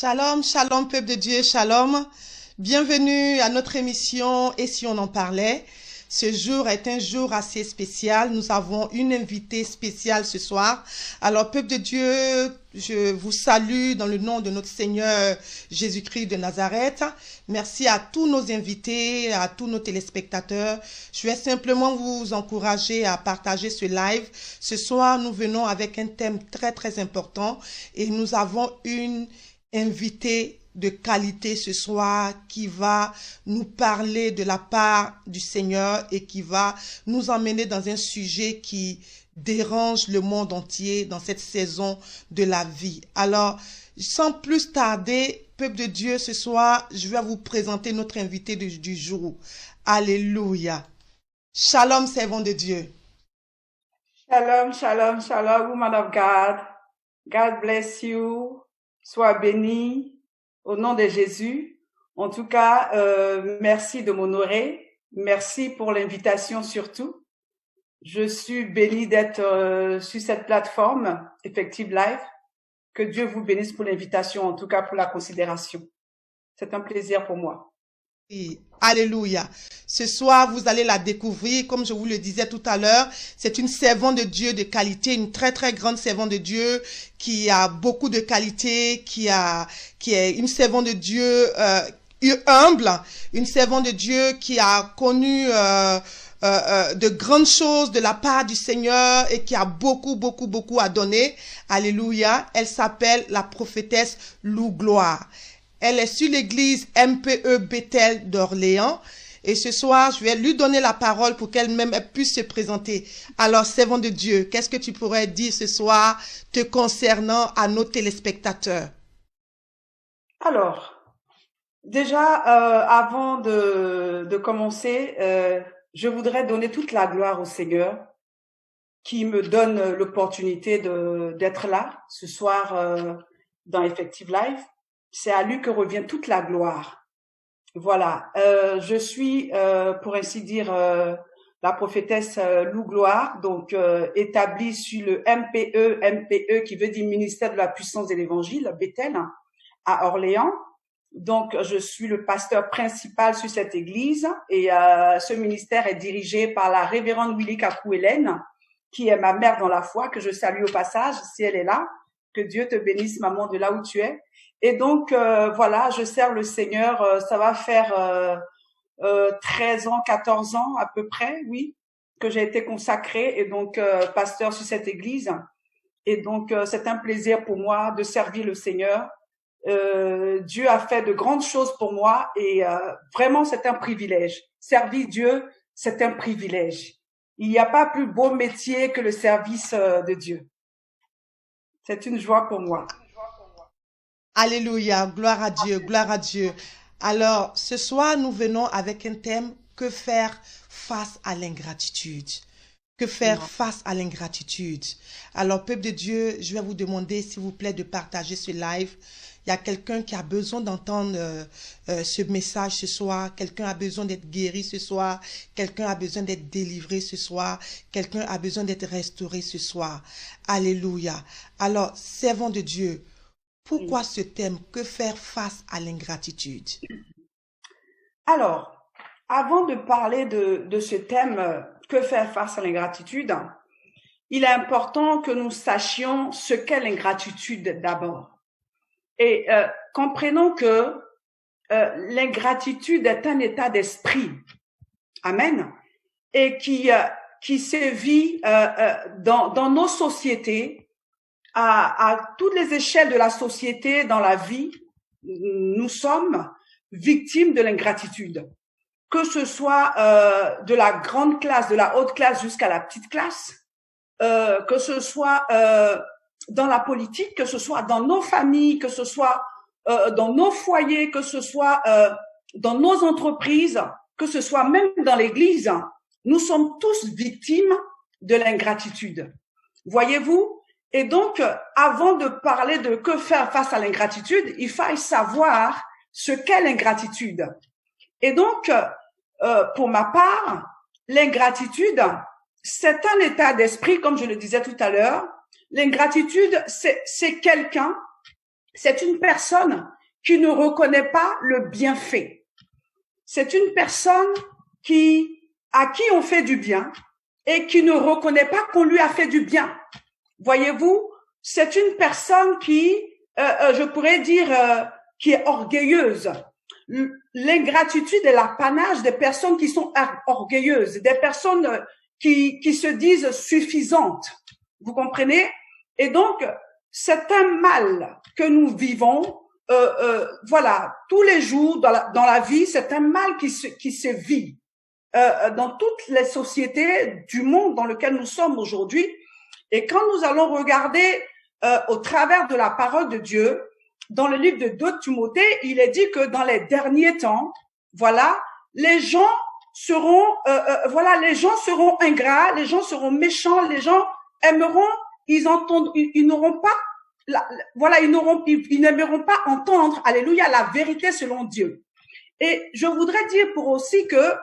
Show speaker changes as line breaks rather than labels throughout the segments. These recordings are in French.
Shalom, shalom, peuple de Dieu, shalom. Bienvenue à notre émission Et si on en parlait. Ce jour est un jour assez spécial. Nous avons une invitée spéciale ce soir. Alors, peuple de Dieu, je vous salue dans le nom de notre Seigneur Jésus-Christ de Nazareth. Merci à tous nos invités, à tous nos téléspectateurs. Je vais simplement vous encourager à partager ce live. Ce soir, nous venons avec un thème très, très important et nous avons une invitée de qualité ce soir qui va nous parler de la part du Seigneur et qui va nous emmener dans un sujet qui dérange le monde entier dans cette saison de la vie. Alors, sans plus tarder, peuple de Dieu, ce soir, je vais vous présenter notre invité du jour. Alléluia. Shalom, servant de Dieu.
Shalom, shalom, shalom, woman of God. God bless you. Sois béni. Au nom de Jésus, en tout cas, merci de m'honorer. Merci pour l'invitation surtout. Je suis bénie d'être sur cette plateforme, Effective Life. Que Dieu vous bénisse pour l'invitation, en tout cas pour la considération. C'est un plaisir pour moi.
Oui. Alléluia. Ce soir, vous allez la découvrir, comme je vous le disais tout à l'heure. C'est une servante de Dieu de qualité, une très très grande servante de Dieu qui a beaucoup de qualité, qui est une servante de Dieu humble, une servante de Dieu qui a connu de grandes choses de la part du Seigneur et qui a beaucoup à donner. Alléluia. Elle s'appelle la prophétesse Lou Gloire. Elle est sur l'église MPE Bethel d'Orléans. Et ce soir, je vais lui donner la parole pour qu'elle-même puisse se présenter. Alors, servant de Dieu, qu'est-ce que tu pourrais dire ce soir te concernant à nos téléspectateurs?
Alors, déjà, avant de commencer, je voudrais donner toute la gloire au Seigneur qui me donne l'opportunité d'être là ce soir dans Effective Life. C'est à lui que revient toute la gloire. Voilà, je suis, pour ainsi dire, la prophétesse Lou Gloire, donc établie sur le MPE qui veut dire ministère de la puissance de l'Évangile, Bethel, à Orléans. Donc, je suis le pasteur principal sur cette église et ce ministère est dirigé par la révérende Willy Kakou-Hélène, qui est ma mère dans la foi, que je salue au passage, si elle est là. Que Dieu te bénisse, maman, de là où tu es. Et donc, voilà, je sers le Seigneur, ça va faire 13 ans, 14 ans à peu près, oui, que j'ai été consacrée et donc pasteur sur cette église. Et donc, c'est un plaisir pour moi de servir le Seigneur. Dieu a fait de grandes choses pour moi et vraiment, c'est un privilège. Servir Dieu, c'est un privilège. Il n'y a pas plus beau métier que le service de Dieu. C'est une joie pour moi.
Alléluia, gloire à Dieu, gloire à Dieu. Alors, ce soir, nous venons avec un thème, que faire face à l'ingratitude? Que faire face à l'ingratitude? Alors, peuple de Dieu, je vais vous demander, s'il vous plaît, de partager ce live. Il y a quelqu'un qui a besoin d'entendre ce message ce soir. Quelqu'un a besoin d'être guéri ce soir. Quelqu'un a besoin d'être délivré ce soir. Quelqu'un a besoin d'être restauré ce soir. Alléluia. Alors, servant de Dieu, pourquoi ce thème? Que faire face à l'ingratitude?
Alors, avant de parler de ce thème, que faire face à l'ingratitude, il est important que nous sachions ce qu'est l'ingratitude d'abord. Et comprenons que l'ingratitude est un état d'esprit, amen, et qui sévit dans nos sociétés, à toutes les échelles de la société, dans la vie. Nous sommes victimes de l'ingratitude, que ce soit de la grande classe, de la haute classe jusqu'à la petite classe, que ce soit dans la politique, que ce soit dans nos familles, que ce soit dans nos foyers, que ce soit dans nos entreprises, que ce soit même dans l'Église. Nous sommes tous victimes de l'ingratitude. Voyez-vous? Et donc, avant de parler de que faire face à l'ingratitude, il faille savoir ce qu'est l'ingratitude. Et donc, pour ma part, l'ingratitude, c'est un état d'esprit, comme je le disais tout à l'heure. L'ingratitude, c'est quelqu'un, c'est une personne qui ne reconnaît pas le bienfait. C'est une personne à qui on fait du bien et qui ne reconnaît pas qu'on lui a fait du bien. Voyez-vous, c'est une personne qui, je pourrais dire, qui est orgueilleuse. L'ingratitude est l'apanage des personnes qui sont orgueilleuses, des personnes qui se disent suffisantes. Vous comprenez? Et donc, c'est un mal que nous vivons, voilà, tous les jours dans la vie, c'est un mal qui se vit dans toutes les sociétés du monde dans lequel nous sommes aujourd'hui. Et quand nous allons regarder au travers de la parole de Dieu, dans le livre de 2 Timothée, il est dit que dans les derniers temps, voilà, les gens seront ingrats, les gens seront méchants, les gens aimeront, ils n'auront pas, ils n'aimeront pas entendre, alléluia, la vérité selon Dieu. Et je voudrais dire pour aussi que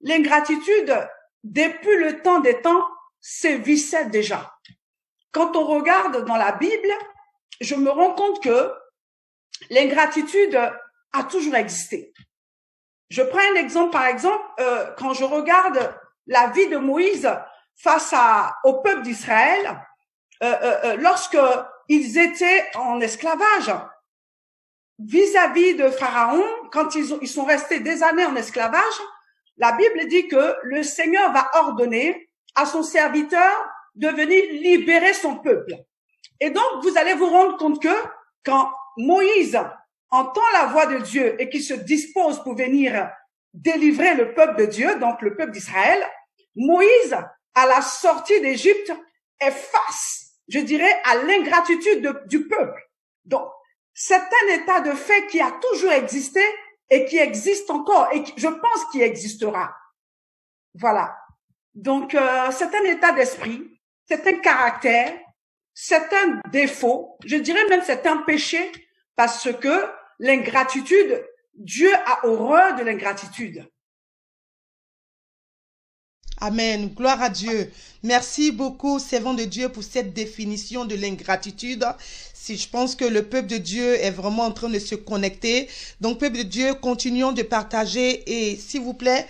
l'ingratitude, depuis le temps des temps, sévissait déjà. Quand on regarde dans la Bible, je me rends compte que l'ingratitude a toujours existé. Je prends un exemple, par exemple, quand je regarde la vie de Moïse face au peuple d'Israël, lorsque ils étaient en esclavage, vis-à-vis de Pharaon, quand ils sont restés des années en esclavage, la Bible dit que le Seigneur va ordonner à son serviteur de venir libérer son peuple. Et donc, vous allez vous rendre compte que quand Moïse entend la voix de Dieu et qu'il se dispose pour venir délivrer le peuple de Dieu, donc le peuple d'Israël, Moïse, à la sortie d'Égypte, est face, je dirais, à l'ingratitude du peuple. Donc, c'est un état de fait qui a toujours existé et qui existe encore et je pense qu'il existera. Voilà. Donc, c'est un état d'esprit, c'est un caractère, c'est un défaut, je dirais même c'est un péché parce que l'ingratitude, Dieu a horreur de l'ingratitude.
Amen. Gloire à Dieu. Merci beaucoup, servant de Dieu, pour cette définition de l'ingratitude. Si je pense que le peuple de Dieu est vraiment en train de se connecter. Donc, peuple de Dieu, continuons de partager et s'il vous plaît,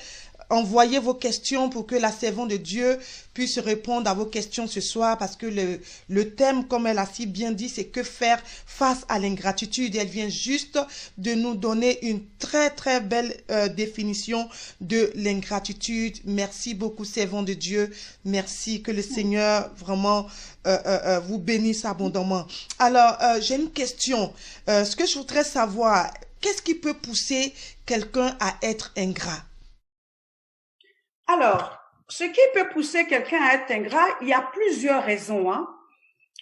envoyez vos questions pour que la servante de Dieu puisse répondre à vos questions ce soir parce que le thème, comme elle a si bien dit, c'est que faire face à l'ingratitude. Elle vient juste de nous donner une très très belle définition de l'ingratitude. Merci beaucoup, servant de Dieu. Merci, que le Seigneur vraiment vous bénisse abondamment. Alors, j'ai une question. Ce que je voudrais savoir, qu'est-ce qui peut pousser quelqu'un à être ingrat?
Alors, ce qui peut pousser quelqu'un à être ingrat, il y a plusieurs raisons.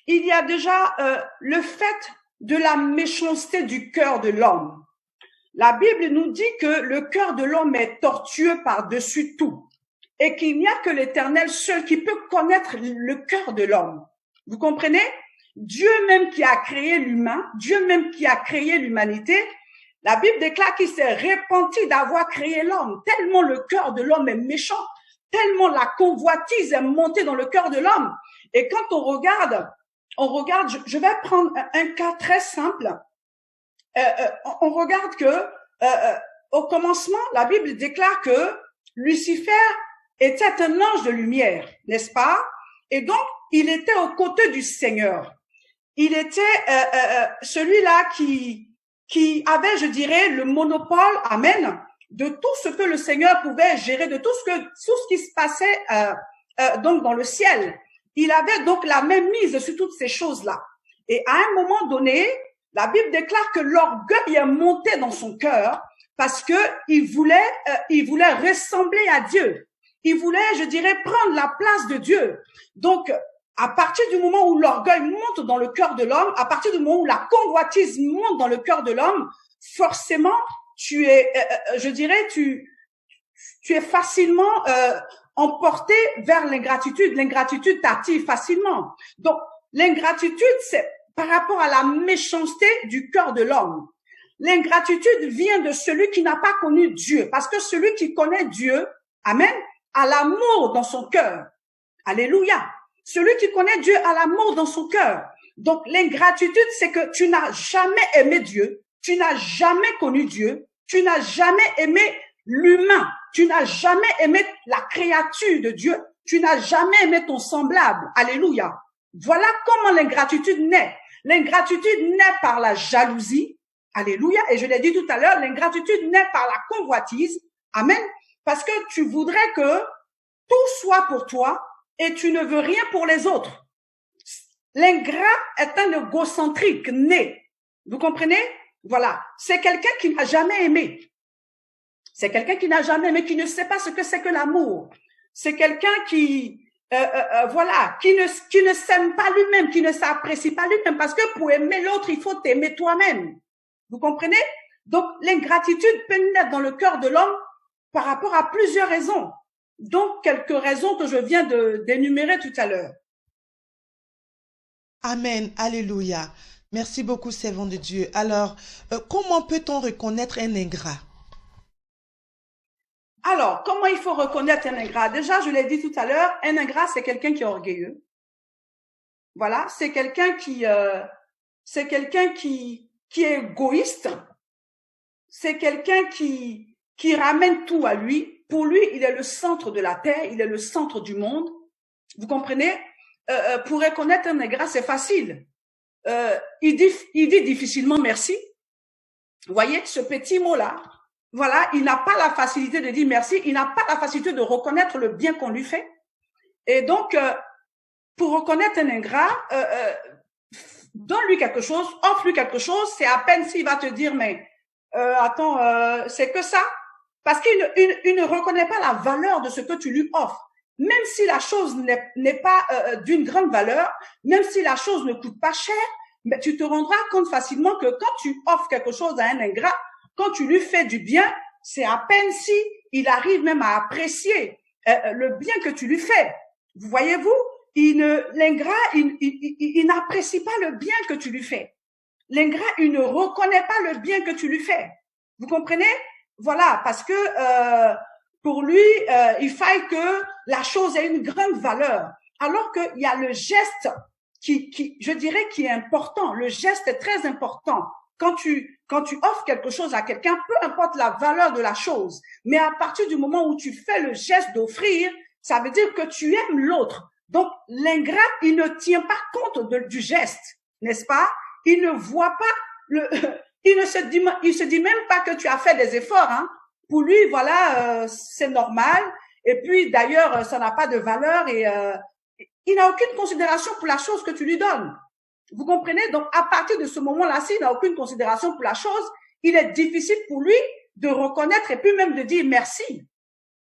Il y a déjà le fait de la méchanceté du cœur de l'homme. La Bible nous dit que le cœur de l'homme est tortueux par-dessus tout et qu'il n'y a que l'Éternel seul qui peut connaître le cœur de l'homme. Vous comprenez? Dieu même qui a créé l'humain, Dieu même qui a créé l'humanité, la Bible déclare qu'il s'est repenti d'avoir créé l'homme, tellement le cœur de l'homme est méchant, tellement la convoitise est montée dans le cœur de l'homme. Et quand on regarde, je vais prendre un cas très simple. On regarde que au commencement, la Bible déclare que Lucifer était un ange de lumière, n'est-ce pas? Et donc, il était aux côtés du Seigneur. Il était celui-là qui avait, je dirais, le monopole, amen, de tout ce que le Seigneur pouvait gérer, de tout ce qui se passait donc dans le ciel. Il avait donc la même mise sur toutes ces choses-là. Et à un moment donné, la Bible déclare que l'orgueil est monté dans son cœur parce que il voulait ressembler à Dieu. Il voulait, je dirais, prendre la place de Dieu. Donc, à partir du moment où l'orgueil monte dans le cœur de l'homme, à partir du moment où la convoitise monte dans le cœur de l'homme, forcément, tu es, je dirais, tu es facilement emporté vers l'ingratitude. L'ingratitude t'attire facilement. Donc, l'ingratitude, c'est par rapport à la méchanceté du cœur de l'homme. L'ingratitude vient de celui qui n'a pas connu Dieu, parce que celui qui connaît Dieu, amen, a l'amour dans son cœur. Alléluia. Celui qui connaît Dieu a l'amour dans son cœur. Donc, l'ingratitude, c'est que tu n'as jamais aimé Dieu. tu n'as jamais connu Dieu, tu n'as jamais aimé l'humain, tu n'as jamais aimé la créature de Dieu, tu n'as jamais aimé ton semblable. Alléluia. Voilà comment l'ingratitude naît. L'ingratitude naît par la jalousie. Alléluia. Et je l'ai dit tout à l'heure, l'ingratitude naît par la convoitise. Amen. Parce que tu voudrais que tout soit pour toi et tu ne veux rien pour les autres. L'ingrat est un égocentrique né. Vous comprenez? Voilà. C'est quelqu'un qui n'a jamais aimé. C'est quelqu'un qui n'a jamais aimé, qui ne sait pas ce que c'est que l'amour. C'est quelqu'un qui, voilà, qui ne s'aime pas lui-même, qui ne s'apprécie pas lui-même. Parce que pour aimer l'autre, il faut t'aimer toi-même. Vous comprenez? Donc, l'ingratitude peut naître dans le cœur de l'homme par rapport à plusieurs raisons. Donc, quelques raisons que je viens d'énumérer tout à l'heure.
Amen. Alléluia. Merci beaucoup, servant de Dieu. Alors, comment peut-on reconnaître un ingrat?
Alors, comment il faut reconnaître un ingrat? Déjà, je l'ai dit tout à l'heure, un ingrat, c'est quelqu'un qui est orgueilleux. Voilà, c'est quelqu'un qui est égoïste. C'est quelqu'un qui ramène tout à lui. Pour lui, il est le centre de la terre, il est le centre du monde. Vous comprenez? Pour reconnaître un ingrat, c'est facile. Il dit difficilement merci. Vous voyez, ce petit mot-là, voilà, il n'a pas la facilité de dire merci, il n'a pas la facilité de reconnaître le bien qu'on lui fait. Et donc, pour reconnaître un ingrat, donne-lui quelque chose, offre-lui quelque chose, c'est à peine s'il va te dire, mais attends, c'est que ça. Parce qu'il ne reconnaît pas la valeur de ce que tu lui offres. Même si la chose n'est pas d'une grande valeur, même si la chose ne coûte pas cher, mais tu te rendras compte facilement que quand tu offres quelque chose à un ingrat, quand tu lui fais du bien, c'est à peine si il arrive même à apprécier le bien que tu lui fais. Vous voyez-vous, l'ingrat, il n'apprécie pas le bien que tu lui fais. L'ingrat, il ne reconnaît pas le bien que tu lui fais. Vous comprenez? Voilà, parce que pour lui, il faille que la chose ait une grande valeur. Alors qu'il y a le geste je dirais, qui est important. Le geste est très important. Quand tu offres quelque chose à quelqu'un, peu importe la valeur de la chose, mais à partir du moment où tu fais le geste d'offrir, ça veut dire que tu aimes l'autre. Donc, l'ingrat, il ne tient pas compte du geste, n'est-ce pas? Il ne voit pas il se dit même pas que tu as fait des efforts, hein. Pour lui, voilà, c'est normal. Et puis, d'ailleurs, ça n'a pas de valeur et il n'a aucune considération pour la chose que tu lui donnes. Vous comprenez? Donc, à partir de ce moment-là, s'il n'a aucune considération pour la chose, il est difficile pour lui de reconnaître et puis même de dire merci.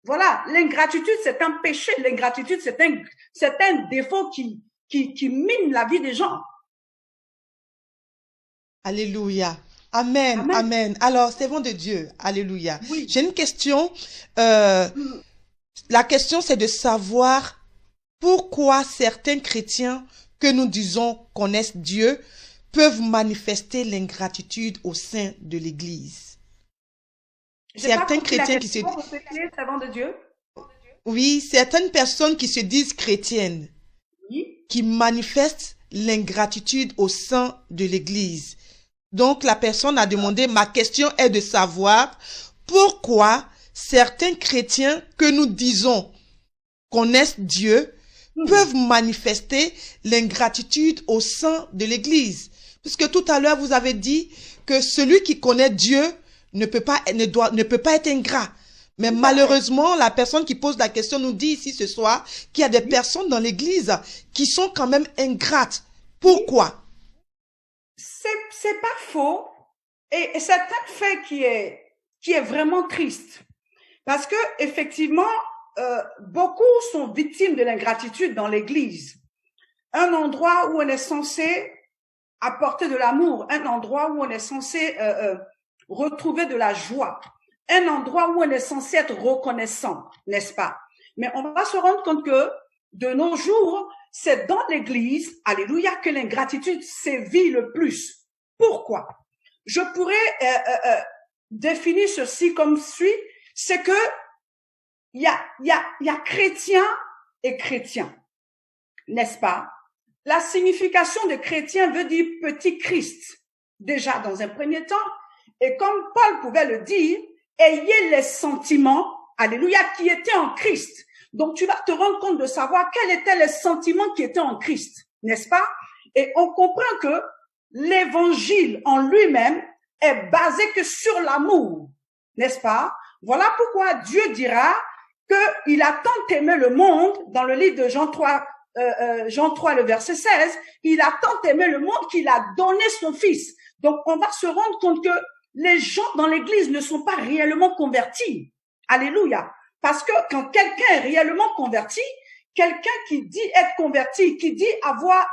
Voilà. L'ingratitude, c'est un péché. L'ingratitude, c'est un défaut qui mine la vie des gens.
Alléluia. Amen, amen. Amen. Alors, servant de Dieu. Alléluia.
Oui.
J'ai une question. La question, c'est de savoir pourquoi certains chrétiens que nous disons connaissent Dieu peuvent manifester l'ingratitude au sein de l'Église.
Certains chrétiens qui se disent... de Dieu.
Oui, certaines personnes qui se disent chrétiennes,
oui,
qui manifestent l'ingratitude au sein de l'Église. Donc, la personne a demandé, ma question est de savoir pourquoi certains chrétiens que nous disons connaissent Dieu peuvent manifester l'ingratitude au sein de l'Église. Puisque tout à l'heure, vous avez dit que celui qui connaît Dieu ne peut pas être ingrat. Mais malheureusement, la personne qui pose la question nous dit ici ce soir qu'il y a des personnes dans l'Église qui sont quand même ingrates. Pourquoi?
C'est pas faux. Et c'est un fait qui est vraiment triste. Parce que, effectivement, beaucoup sont victimes de l'ingratitude dans l'Église. Un endroit où on est censé apporter de l'amour, un endroit où on est censé retrouver de la joie, un endroit où on est censé être reconnaissant, n'est-ce pas? Mais on va se rendre compte que de nos jours, c'est dans l'Église, alléluia, que l'ingratitude sévit le plus. Pourquoi? Je pourrais définir ceci comme suit, c'est que il y a chrétien et chrétien, n'est-ce pas? La signification de chrétien veut dire petit Christ. Déjà, dans un premier temps, Et comme Paul pouvait le dire, ayez les sentiments, alléluia, qui étaient en Christ. Donc, tu vas te rendre compte de savoir quels étaient les sentiments qui étaient en Christ, n'est-ce pas? Et on comprend que l'évangile en lui-même est basé que sur l'amour, n'est-ce pas? Voilà pourquoi Dieu dira qu'il a tant aimé le monde, dans le livre de Jean 3, le verset 16, il a tant aimé le monde qu'il a donné son fils. Donc, on va se rendre compte que les gens dans l'église ne sont pas réellement convertis. Alléluia. Parce que quand quelqu'un est réellement converti, quelqu'un qui dit être converti, qui dit avoir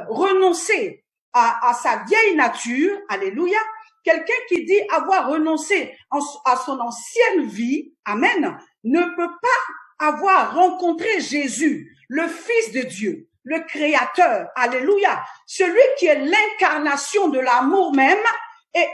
renoncé à sa vieille nature, alléluia, quelqu'un qui dit avoir renoncé à son ancienne vie, amen, ne peut pas avoir rencontré Jésus, le Fils de Dieu, le Créateur, alléluia, celui qui est l'incarnation de l'amour même et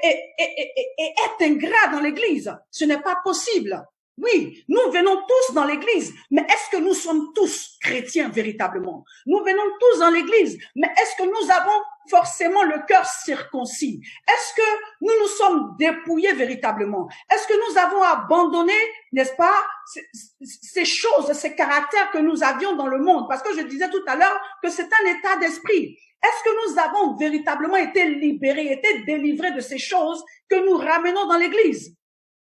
est ingrat dans l'Église. Ce n'est pas possible. Oui, nous venons tous dans l'église, mais est-ce que nous sommes tous chrétiens véritablement? Nous venons tous dans l'église, mais est-ce que nous avons forcément le cœur circoncis? Est-ce que nous nous sommes dépouillés véritablement? Est-ce que nous avons abandonné, n'est-ce pas, ces choses, ces caractères que nous avions dans le monde? Parce que je disais tout à l'heure que c'est un état d'esprit. Est-ce que nous avons véritablement été libérés, été délivrés de ces choses que nous ramenons dans l'église?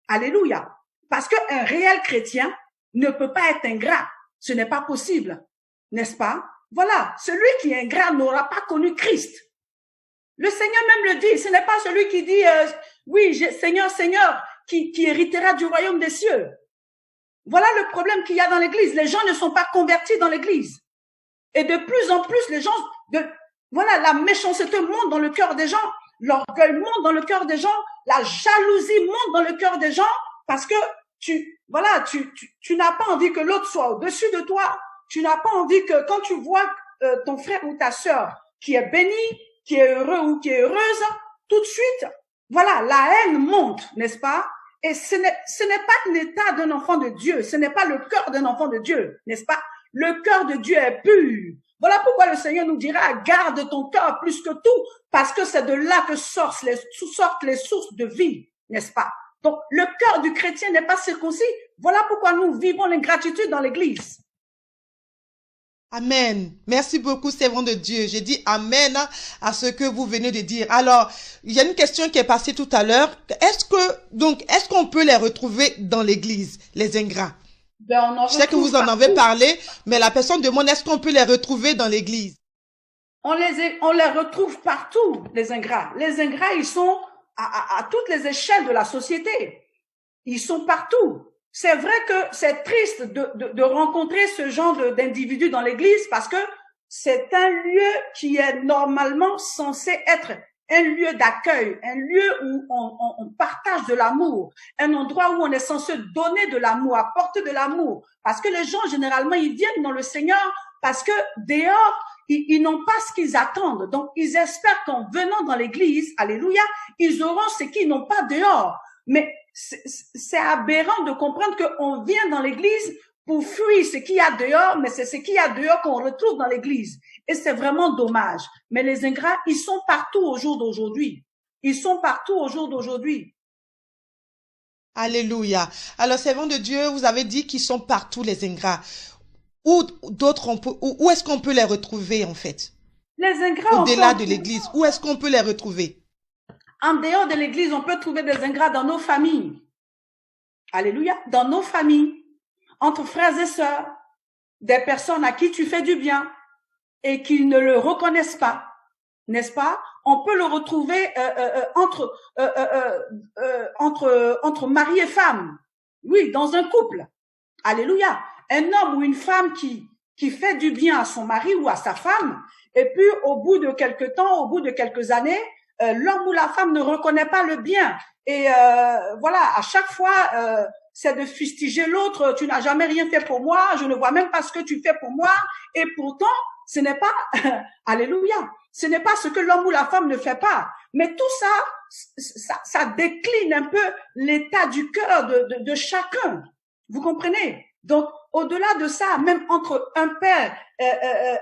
Alléluia. Parce qu'un réel chrétien ne peut pas être ingrat. Ce n'est pas possible. N'est-ce pas? Voilà. Celui qui est ingrat n'aura pas connu Christ. Le Seigneur même le dit. Ce n'est pas celui qui dit, oui, Seigneur, Seigneur, qui héritera du royaume des cieux. Voilà le problème qu'il y a dans l'église. Les gens ne sont pas convertis dans l'église. Et de plus en plus, les gens, voilà, la méchanceté monte dans le cœur des gens. L'orgueil monte dans le cœur des gens. La jalousie monte dans le cœur des gens. Parce que tu n'as pas envie que l'autre soit au-dessus de toi. Tu n'as pas envie que quand tu vois ton frère ou ta sœur qui est béni, qui est heureux ou qui est heureuse, tout de suite, voilà, la haine monte, n'est-ce pas? Et ce n'est pas l'état d'un enfant de Dieu. Ce n'est pas le cœur d'un enfant de Dieu, n'est-ce pas? Le cœur de Dieu est pur. Voilà pourquoi le Seigneur nous dira, garde ton cœur plus que tout, parce que c'est de là que sortent les sources de vie, n'est-ce pas? Donc, le cœur du chrétien n'est pas circoncis. Voilà pourquoi nous vivons l'ingratitude dans l'église.
Amen. Merci beaucoup, servant de Dieu. J'ai dit amen à ce que vous venez de dire. Alors, il y a une question qui est passée tout à l'heure. Est-ce qu'on peut les retrouver dans l'église, les ingrats? Je sais que vous en avez parlé, mais la personne demande, est-ce qu'on peut les retrouver dans l'église?
On les retrouve partout, les ingrats. Les ingrats, ils sont à toutes les échelles de la société. Ils sont partout. C'est vrai que c'est triste de rencontrer ce genre d'individus dans l'église parce que c'est un lieu qui est normalement censé être un lieu d'accueil, un lieu où on partage de l'amour, un endroit où on est censé donner de l'amour, apporter de l'amour. Parce que les gens, généralement, ils viennent dans le Seigneur parce que dehors, ils n'ont pas ce qu'ils attendent. Donc, ils espèrent qu'en venant dans l'église, alléluia, ils auront ce qu'ils n'ont pas dehors. Mais c'est aberrant de comprendre qu'on vient dans l'église pour fuir ce qu'il y a dehors, mais c'est ce qu'il y a dehors qu'on retrouve dans l'église. Et c'est vraiment dommage. Mais les ingrats, ils sont partout au jour d'aujourd'hui. Ils sont partout au jour d'aujourd'hui.
Alléluia. Alors, servant de Dieu, vous avez dit qu'ils sont partout, les ingrats. Où est-ce qu'on peut les retrouver, en fait?
Les ingrats,
au-delà de l'église, où est-ce qu'on peut les retrouver?
En dehors de l'église, on peut trouver des ingrats dans nos familles. Alléluia. Dans nos familles, entre frères et sœurs, des personnes à qui tu fais du bien et qui ne le reconnaissent pas, n'est-ce pas? On peut le retrouver entre mari et femme. Oui, dans un couple. Alléluia. Un homme ou une femme qui fait du bien à son mari ou à sa femme, et puis au bout de quelques temps, au bout de quelques années, l'homme ou la femme ne reconnaît pas le bien. Et voilà, à chaque fois, c'est de fustiger l'autre. Tu n'as jamais rien fait pour moi. Je ne vois même pas ce que tu fais pour moi. Et pourtant, ce n'est pas, alléluia, ce n'est pas ce que l'homme ou la femme ne fait pas. Mais tout ça décline un peu l'état du cœur de chacun. Vous comprenez? Donc, au-delà de ça, même entre un père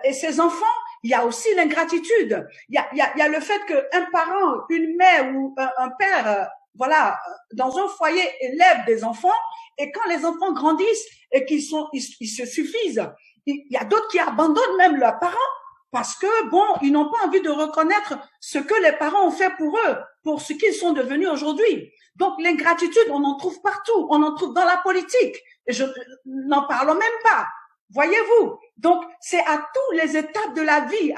et ses enfants, il y a aussi l'ingratitude. Il y a le fait qu'un parent, une mère ou un père voilà, dans un foyer, élève des enfants, et quand les enfants grandissent et ils se suffisent, il y a d'autres qui abandonnent même leurs parents parce que, bon, ils n'ont pas envie de reconnaître ce que les parents ont fait pour eux, pour ce qu'ils sont devenus aujourd'hui. Donc, l'ingratitude, on en trouve partout. On en trouve dans la politique. Et je n'en parlons même pas. Voyez-vous? Donc, c'est à toutes les étapes de la vie,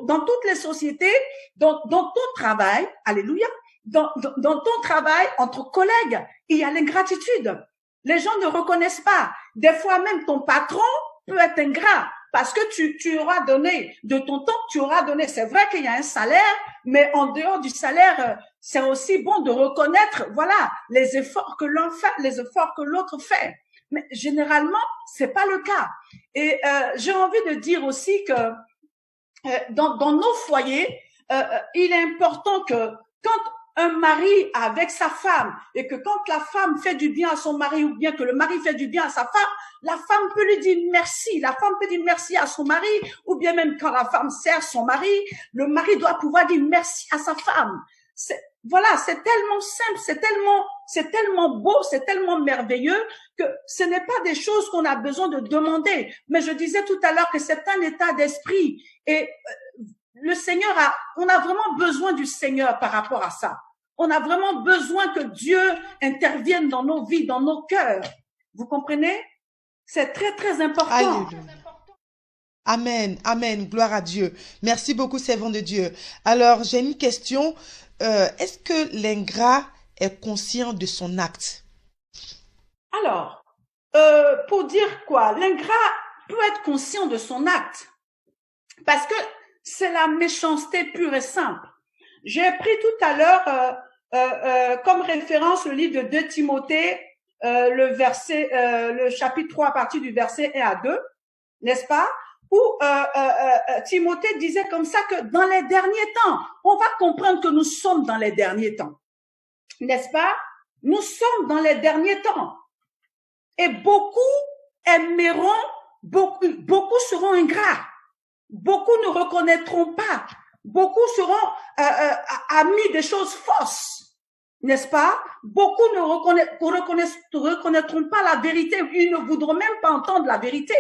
dans toutes les sociétés, dans ton travail, alléluia, dans ton travail entre collègues, il y a l'ingratitude. Les gens ne reconnaissent pas. Des fois même, ton patron peut être ingrat parce que tu auras donné de ton temps, tu auras donné. C'est vrai qu'il y a un salaire, mais en dehors du salaire, c'est aussi bon de reconnaître, voilà, les efforts que l'un fait, les efforts que l'autre fait. Mais généralement, c'est pas le cas. Et j'ai envie de dire aussi que dans nos foyers, il est important que quand un mari avec sa femme et que quand la femme fait du bien à son mari ou bien que le mari fait du bien à sa femme, la femme peut lui dire merci. La femme peut dire merci à son mari ou bien même quand la femme sert son mari, le mari doit pouvoir dire merci à sa femme. Voilà, c'est tellement simple, c'est tellement beau, c'est tellement merveilleux que ce n'est pas des choses qu'on a besoin de demander. Mais je disais tout à l'heure que c'est un état d'esprit et le Seigneur on a vraiment besoin du Seigneur par rapport à ça. On a vraiment besoin que Dieu intervienne dans nos vies, dans nos cœurs. Vous comprenez? C'est très, très important.
Alléluia. Amen, amen, gloire à Dieu. Merci beaucoup, servant de Dieu. Alors, j'ai une question. Est-ce que l'ingrat est conscient de son acte?
Alors, pour dire quoi? L'ingrat peut être conscient de son acte parce que c'est la méchanceté pure et simple. J'ai pris tout à l'heure comme référence le livre de 2 Timothée, le chapitre 3 à partir du verset 1 à 2, n'est-ce pas? Où Timothée disait comme ça que dans les derniers temps, on va comprendre que nous sommes dans les derniers temps, n'est-ce pas? Nous sommes dans les derniers temps. Et beaucoup aimeront, beaucoup seront ingrats. Beaucoup ne reconnaîtront pas. Beaucoup seront amis des choses fausses, n'est-ce pas? Beaucoup ne reconnaîtront pas la vérité. Ils ne voudront même pas entendre la vérité.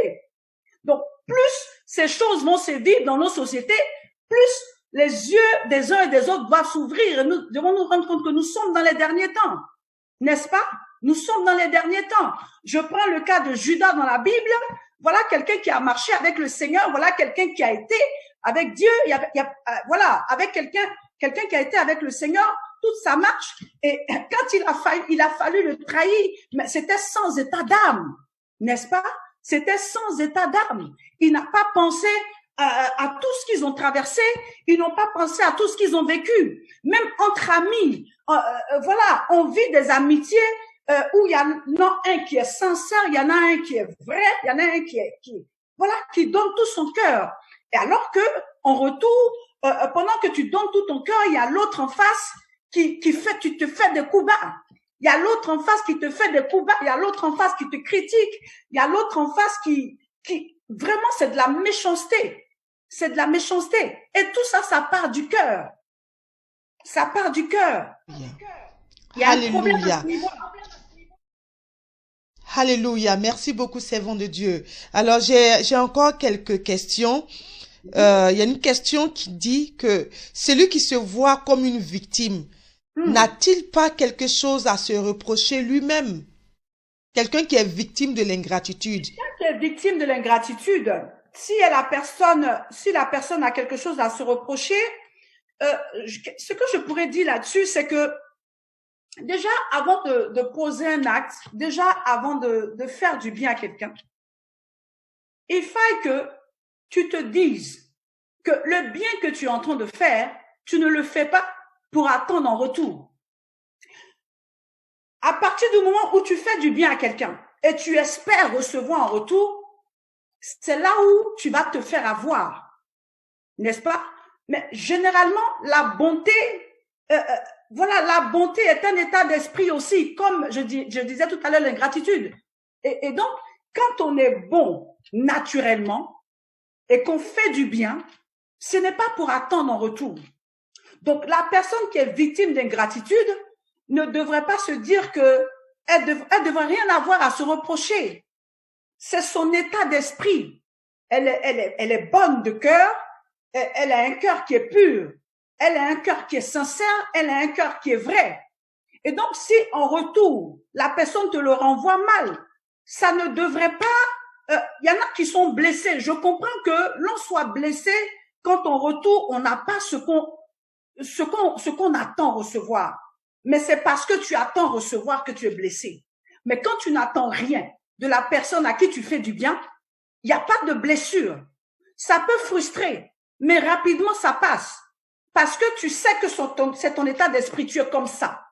Donc, plus ces choses vont se vivre dans nos sociétés, plus les yeux des uns et des autres doivent s'ouvrir et nous devons nous rendre compte que nous sommes dans les derniers temps, n'est-ce pas? Nous sommes dans les derniers temps. Je prends le cas de Judas dans la Bible. Voilà quelqu'un qui a marché avec le Seigneur. Voilà quelqu'un qui a été avec Dieu. Voilà, avec quelqu'un qui a été avec le Seigneur toute sa marche. Et quand il a fallu le trahir, mais c'était sans état d'âme, n'est-ce pas? C'était sans état d'âme. Il n'a pas pensé à tout ce qu'ils ont traversé. Ils n'ont pas pensé à tout ce qu'ils ont vécu. Même entre amis, voilà, on vit des amitiés où il y en a un qui est sincère, il y en a un qui est vrai, il y en a un qui donne tout son cœur. Et alors que, en retour, pendant que tu donnes tout ton cœur, il y a l'autre en face tu te fais des coups bas. Il y a l'autre en face qui te fait des coups bas. Il y a l'autre en face qui te critique. Il y a l'autre en face qui, vraiment, c'est de la méchanceté. C'est de la méchanceté. Et tout ça, ça part du cœur. Ça part du cœur. Il y a un problème à ce niveau.
Alléluia. Merci beaucoup, servant de Dieu. Alors, j'ai encore quelques questions. Il y a une question qui dit que celui qui se voit comme une victime, n'a-t-il pas quelque chose à se reprocher lui-même? Quelqu'un qui est victime de l'ingratitude.
Quelqu'un qui est victime de l'ingratitude, si la personne a quelque chose à se reprocher, ce que je pourrais dire là-dessus, c'est que déjà, avant de poser un acte, déjà avant de faire du bien à quelqu'un, il faille que tu te dises que le bien que tu es en train de faire, tu ne le fais pas pour attendre en retour. À partir du moment où tu fais du bien à quelqu'un et tu espères recevoir en retour, c'est là où tu vas te faire avoir, n'est-ce pas? Mais généralement, la bonté, voilà, la bonté est un état d'esprit aussi, comme je disais tout à l'heure, l'ingratitude. Et donc, quand on est bon naturellement et qu'on fait du bien, ce n'est pas pour attendre en retour. Donc, la personne qui est victime d'ingratitude ne devrait pas se dire que elle devrait rien avoir à se reprocher. C'est son état d'esprit. Elle est bonne de cœur. Elle a un cœur qui est pur. Elle a un cœur qui est sincère. Elle a un cœur qui est vrai. Et donc, si en retour, la personne te le renvoie mal, ça ne devrait pas... y en a qui sont blessés. Je comprends que l'on soit blessé quand en retour, on n'a pas ce qu'on attend recevoir. Mais c'est parce que tu attends recevoir que tu es blessé. Mais quand tu n'attends rien de la personne à qui tu fais du bien, il n'y a pas de blessure. Ça peut frustrer, mais rapidement ça passe. Parce que tu sais que c'est ton état d'esprit, tu es comme ça.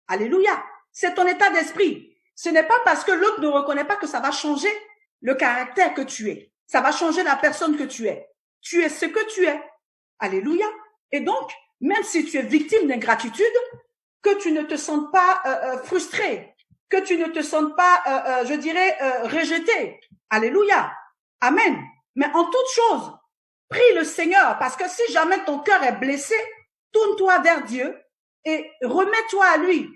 Alléluia. C'est ton état d'esprit. Ce n'est pas parce que l'autre ne reconnaît pas que ça va changer le caractère que tu es. Ça va changer la personne que tu es. Tu es ce que tu es. Alléluia. Et donc, même si tu es victime d'ingratitude, que tu ne te sentes pas frustré, que tu ne te sentes pas, je dirais, rejeté. Alléluia. Amen. Mais en toute chose, prie le Seigneur, parce que si jamais ton cœur est blessé, tourne-toi vers Dieu et remets-toi à lui.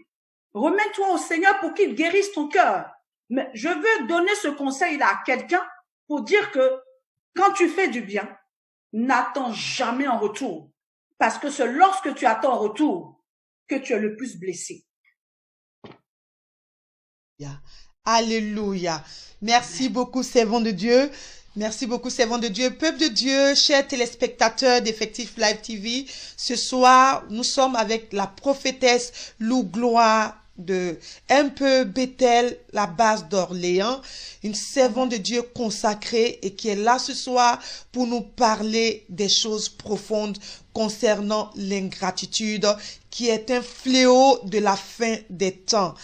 Remets-toi au Seigneur pour qu'il guérisse ton cœur. Mais je veux donner ce conseil-là à quelqu'un pour dire que quand tu fais du bien, n'attends jamais en retour. Parce que c'est lorsque tu attends en retour que tu es le plus blessé.
Alléluia. Merci beaucoup, servant de Dieu. Merci beaucoup, servant de Dieu. Peuple de Dieu, chers téléspectateurs d'Effectif Live TV, ce soir, nous sommes avec la prophétesse Lou Gloire de un peu Bethel, la base d'Orléans, une servante de Dieu consacrée et qui est là ce soir pour nous parler des choses profondes concernant l'ingratitude, qui est un fléau de la fin des temps.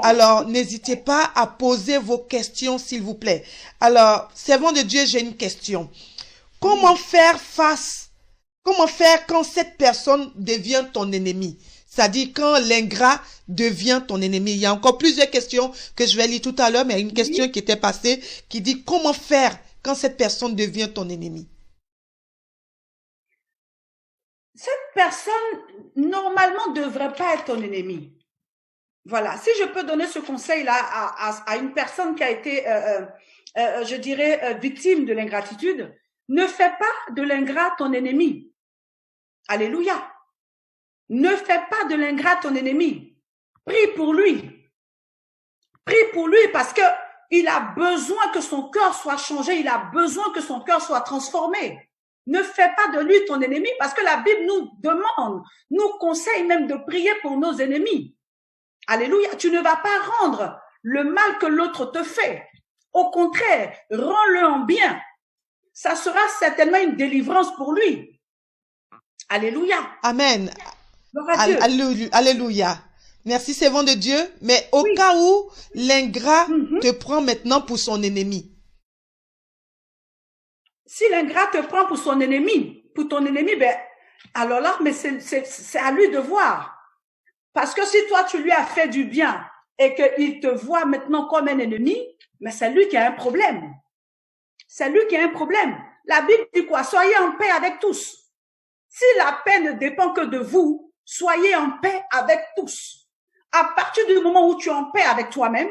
Alors, n'hésitez pas à poser vos questions, s'il vous plaît. Alors, servant de Dieu, j'ai une question. Comment faire quand cette personne devient ton ennemi? C'est-à-dire quand l'ingrat devient ton ennemi. Il y a encore plusieurs questions que je vais lire tout à l'heure, mais il y a une question qui était passée qui dit comment faire quand cette personne devient ton ennemi?
Cette personne, normalement, ne devrait pas être ton ennemi. Voilà. Si je peux donner ce conseil-là à une personne qui a été, je dirais, victime de l'ingratitude, ne fais pas de l'ingrat ton ennemi. Alléluia. Ne fais pas de l'ingrat ton ennemi. Prie pour lui. Prie pour lui parce que il a besoin que son cœur soit changé. Il a besoin que son cœur soit transformé. Ne fais pas de lui ton ennemi parce que la Bible nous demande, nous conseille même de prier pour nos ennemis. Alléluia. Tu ne vas pas rendre le mal que l'autre te fait. Au contraire, rends-le en bien. Ça sera certainement une délivrance pour lui. Alléluia.
Amen. Alléluia. Merci, servant de Dieu. Mais au cas où l'ingrat te prend maintenant pour son ennemi.
Si l'ingrat te prend pour son ennemi, pour ton ennemi, ben, alors là, mais c'est à lui de voir. Parce que si toi, tu lui as fait du bien et qu'il te voit maintenant comme un ennemi, mais c'est lui qui a un problème. C'est lui qui a un problème. La Bible dit quoi? Soyez en paix avec tous. Si la paix ne dépend que de vous, soyez en paix avec tous. À partir du moment où tu es en paix avec toi-même,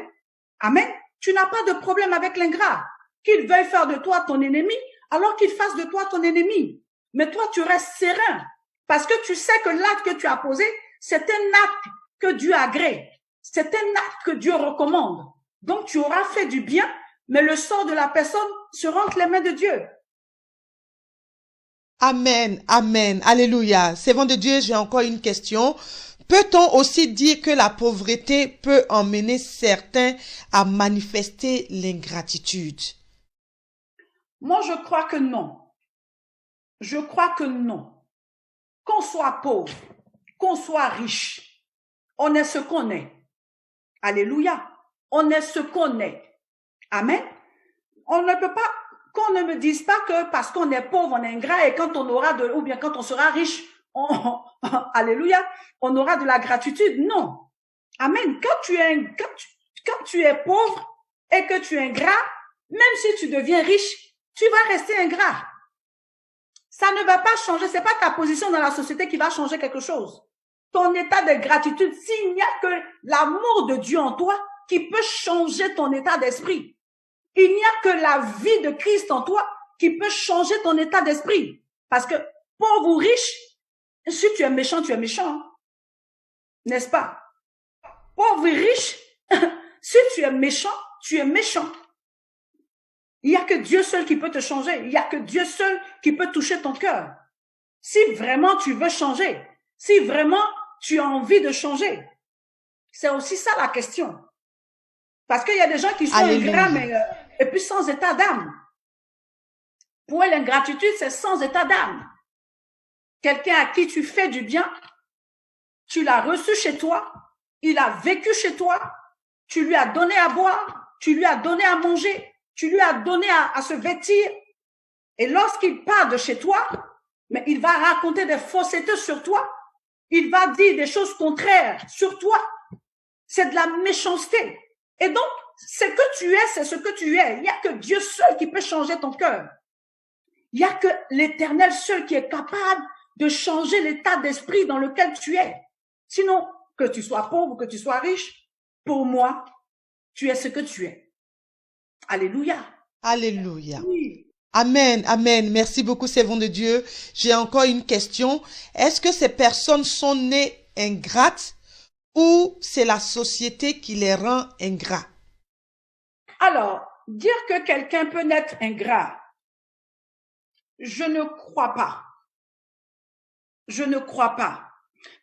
amen, tu n'as pas de problème avec l'ingrat. Qu'il veuille faire de toi ton ennemi, alors qu'il fasse de toi ton ennemi. Mais toi, tu restes serein. Parce que tu sais que l'acte que tu as posé, c'est un acte que Dieu agrée. C'est un acte que Dieu recommande. Donc, tu auras fait du bien, mais le sort de la personne sera entre les mains de Dieu.
Amen, amen, alléluia. Servant de Dieu, j'ai encore une question. Peut-on aussi dire que la pauvreté peut emmener certains à manifester l'ingratitude?
Moi, je crois que non. Je crois que non. Qu'on soit pauvre, qu'on soit riche, on est ce qu'on est. Alléluia. On est ce qu'on est. Amen. On ne peut pas, qu'on ne me dise pas que parce qu'on est pauvre, on est ingrat et quand on aura ou bien quand on sera riche, alléluia, on aura de la gratitude. Non. Amen. Quand tu es pauvre et que tu es ingrat, même si tu deviens riche, tu vas rester ingrat. Ça ne va pas changer. C'est pas ta position dans la société qui va changer quelque chose. ton état de gratitude, s'il n'y a que l'amour de Dieu en toi qui peut changer ton état d'esprit. Il n'y a que la vie de Christ en toi qui peut changer ton état d'esprit. Parce que pauvre ou riche, si tu es méchant, n'est-ce pas? Pauvre et riche, si tu es méchant, tu es méchant. Il n'y a que Dieu seul qui peut te changer. Il n'y a que Dieu seul qui peut toucher ton cœur. Si vraiment tu veux changer, si vraiment tu as envie de changer, c'est aussi ça la question. Parce qu'il y a des gens qui sont ingrats, mais et puis sans état d'âme. Pour eux, l'ingratitude, c'est sans état d'âme. Quelqu'un à qui tu fais du bien, tu l'as reçu chez toi, il a vécu chez toi, tu lui as donné à boire, tu lui as donné à manger, tu lui as donné à se vêtir. Et lorsqu'il part de chez toi, mais il va raconter des faussetés sur toi. Il va dire des choses contraires sur toi. C'est de la méchanceté. Et donc, ce que tu es, c'est ce que tu es. Il n'y a que Dieu seul qui peut changer ton cœur. Il n'y a que l'Éternel seul qui est capable de changer l'état d'esprit dans lequel tu es. Sinon, que tu sois pauvre, que tu sois riche, pour moi, tu es ce que tu es. Alléluia.
Alléluia.
Oui.
Amen, amen. Merci beaucoup, servant de Dieu. J'ai encore une question. Est-ce que ces personnes sont nées ingrates ou c'est la société qui les rend ingrats?
Alors, dire que quelqu'un peut naître ingrat, je ne crois pas. Je ne crois pas.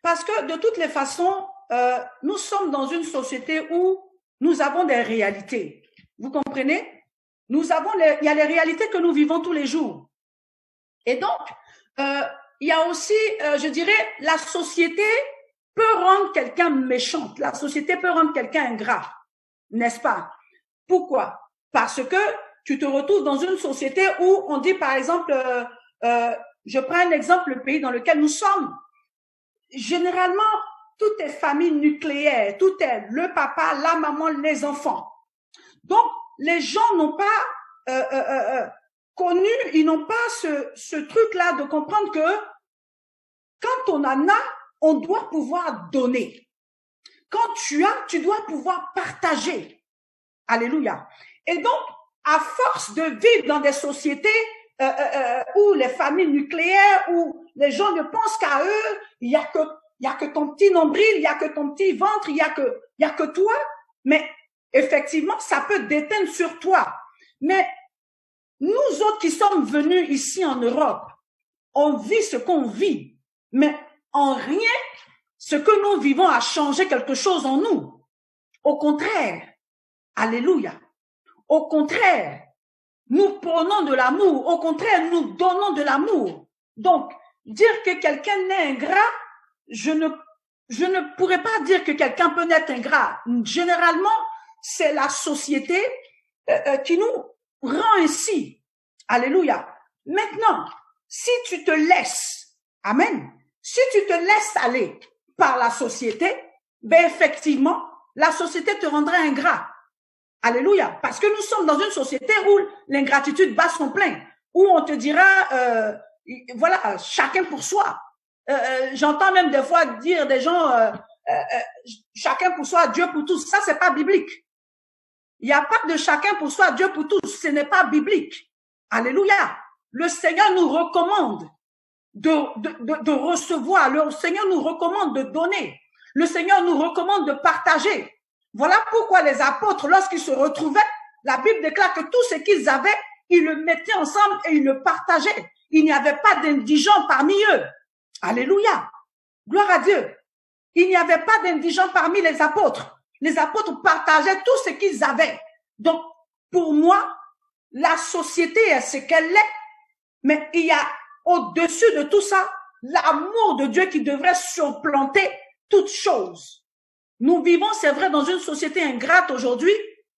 Parce que de toutes les façons, nous sommes dans une société où nous avons des réalités. Vous comprenez? Il y a les réalités que nous vivons tous les jours. Et donc, il y a aussi, je dirais, la société peut rendre quelqu'un méchant. La société peut rendre quelqu'un ingrat, n'est-ce pas? Pourquoi? Parce que tu te retrouves dans une société où on dit, par exemple, je prends un exemple, le pays dans lequel nous sommes. Généralement, tout est famille nucléaire, tout est le papa, la maman, les enfants. Donc, les gens n'ont pas connu, ils n'ont pas ce truc-là de comprendre que quand on en a, on doit pouvoir donner. Quand tu as, tu dois pouvoir partager. Alléluia. Et donc, à force de vivre dans des sociétés où les familles nucléaires, où les gens ne pensent qu'à eux, il y a que ton petit nombril, il y a que ton petit ventre, il y a que toi, mais effectivement, ça peut déteindre sur toi. Mais nous autres qui sommes venus ici en Europe, on vit ce qu'on vit, mais en rien, ce que nous vivons a changé quelque chose en nous. Au contraire, alléluia. Au contraire, nous prenons de l'amour. Au contraire, nous donnons de l'amour. Donc, dire que quelqu'un est ingrat, je ne pourrais pas dire que quelqu'un peut être ingrat. Généralement, c'est la société qui nous rend ainsi. Alléluia. Maintenant, si tu te laisses, amen, si tu te laisses aller par la société, ben effectivement, la société te rendra ingrat. Alléluia. Parce que nous sommes dans une société où l'ingratitude bat son plein, où on te dira, voilà, chacun pour soi. J'entends même des fois dire des gens, chacun pour soi, Dieu pour tous. Ça, c'est pas biblique. Il n'y a pas de chacun pour soi, Dieu pour tous. Ce n'est pas biblique. Alléluia. Le Seigneur nous recommande de recevoir. Le Seigneur nous recommande de donner. Le Seigneur nous recommande de partager. Voilà pourquoi les apôtres, lorsqu'ils se retrouvaient, la Bible déclare que tout ce qu'ils avaient, ils le mettaient ensemble et ils le partageaient. Il n'y avait pas d'indigents parmi eux. Alléluia. Gloire à Dieu. Il n'y avait pas d'indigents parmi les apôtres. Les apôtres partageaient tout ce qu'ils avaient. Donc, pour moi, la société est ce qu'elle est, mais il y a au-dessus de tout ça, l'amour de Dieu qui devrait surplanter toute chose. Nous vivons, c'est vrai, dans une société ingrate aujourd'hui,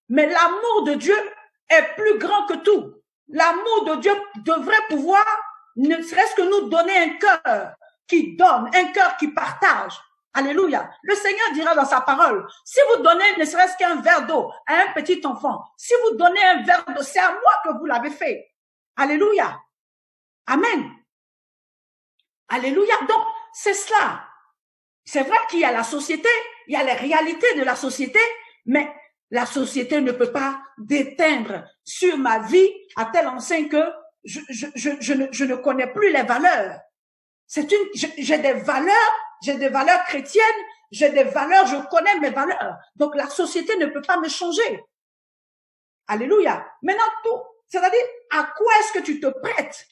mais l'amour de Dieu est plus grand que tout. L'amour de Dieu devrait pouvoir, ne serait-ce que nous donner un cœur qui donne, un cœur qui partage. Alléluia. Le Seigneur dira dans sa parole, si vous donnez ne serait-ce qu'un verre d'eau à un petit enfant, si vous donnez un verre d'eau, c'est à moi que vous l'avez fait. Alléluia. Amen. Alléluia. Donc, c'est cela. C'est vrai qu'il y a la société, il y a les réalités de la société, mais la société ne peut pas déteindre sur ma vie à telle enseigne que je ne connais plus les valeurs. J'ai des valeurs chrétiennes, j'ai des valeurs, je connais mes valeurs. Donc la société ne peut pas me changer. Alléluia. Maintenant, tout, c'est-à-dire, à quoi est-ce que tu te prêtes?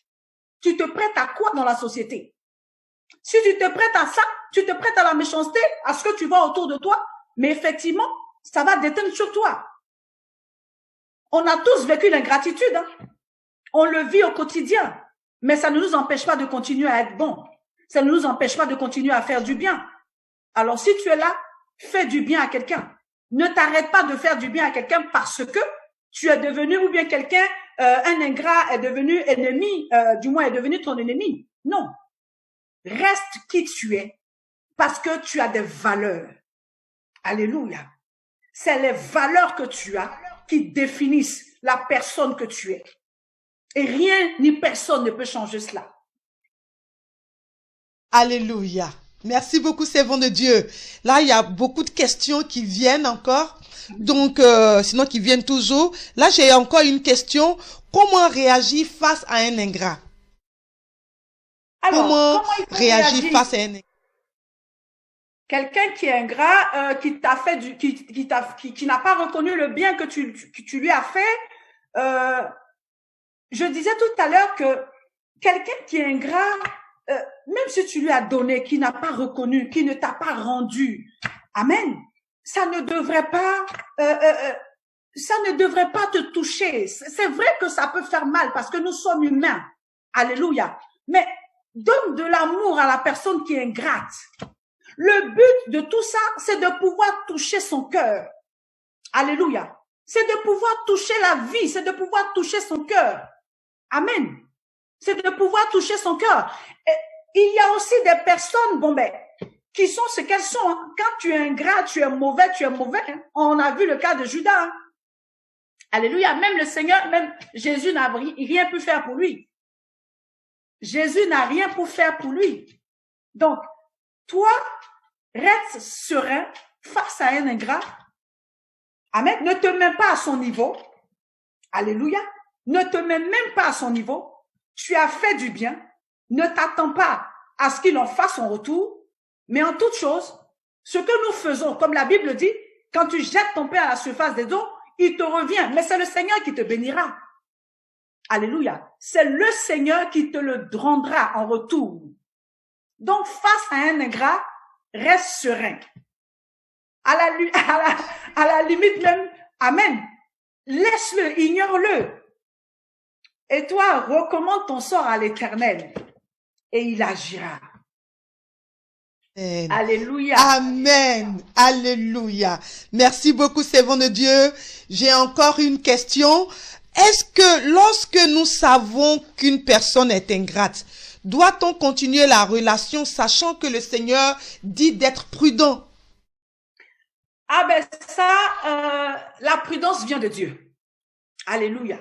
Tu te prêtes à quoi dans la société? Si tu te prêtes à ça, tu te prêtes à la méchanceté, à ce que tu vois autour de toi, mais effectivement, ça va déteindre sur toi. On a tous vécu l'ingratitude, hein? On le vit au quotidien, mais ça ne nous empêche pas de continuer à être bon. Ça ne nous empêche pas de continuer à faire du bien. Alors, si tu es là, fais du bien à quelqu'un. Ne t'arrête pas de faire du bien à quelqu'un parce que tu es devenu, ou bien quelqu'un, un ingrat est devenu ennemi, du moins est devenu ton ennemi. Non. Reste qui tu es parce que tu as des valeurs. Alléluia. C'est les valeurs que tu as qui définissent la personne que tu es. Et rien ni personne ne peut changer cela.
Alléluia. Merci beaucoup, servant de Dieu. Là, il y a beaucoup de questions qui viennent encore. Donc, sinon qui viennent toujours. Là, j'ai encore une question. Comment réagir face à un ingrat?
Alors,
comment réagir face à un ingrat?
Quelqu'un qui est ingrat, qui t'a fait qui n'a pas reconnu le bien que tu lui as fait. Je disais tout à l'heure que quelqu'un qui est ingrat, même si tu lui as donné, qui n'a pas reconnu, qui ne t'a pas rendu, amen, ça ne devrait pas te toucher. C'est vrai que ça peut faire mal parce que nous sommes humains. Alléluia. Mais donne de l'amour à la personne qui est ingrate. Le but de tout ça, c'est de pouvoir toucher son cœur. Alléluia. C'est de pouvoir toucher la vie, c'est de pouvoir toucher son cœur. Amen. C'est de pouvoir toucher son cœur. Et il y a aussi des personnes, qui sont ce qu'elles sont. Hein. Quand tu es ingrat, tu es mauvais, Hein. On a vu le cas de Judas. Hein. Alléluia. Même le Seigneur, même Jésus n'a rien pu faire pour lui. Jésus n'a rien pu faire pour lui. Donc, toi, reste serein face à un ingrat. Amen. Ne te mets pas à son niveau. Alléluia. Ne te mets même pas à son niveau. Tu as fait du bien. Ne t'attends pas à ce qu'il en fasse en retour. Mais en toute chose, ce que nous faisons, comme la Bible dit, quand tu jettes ton pain à la surface des eaux, il te revient. Mais c'est le Seigneur qui te bénira. Alléluia. C'est le Seigneur qui te le rendra en retour. Donc, face à un ingrat, reste serein. À la limite même, amen. Laisse-le, ignore-le. Et toi, recommande ton sort à l'Éternel et il agira.
Amen.
Alléluia.
Amen. Alléluia. Merci beaucoup, servant de Dieu. J'ai encore une question. Est-ce que lorsque nous savons qu'une personne est ingrate, doit-on continuer la relation sachant que le Seigneur dit d'être prudent?
Ah ben ça, la prudence vient de Dieu. Alléluia.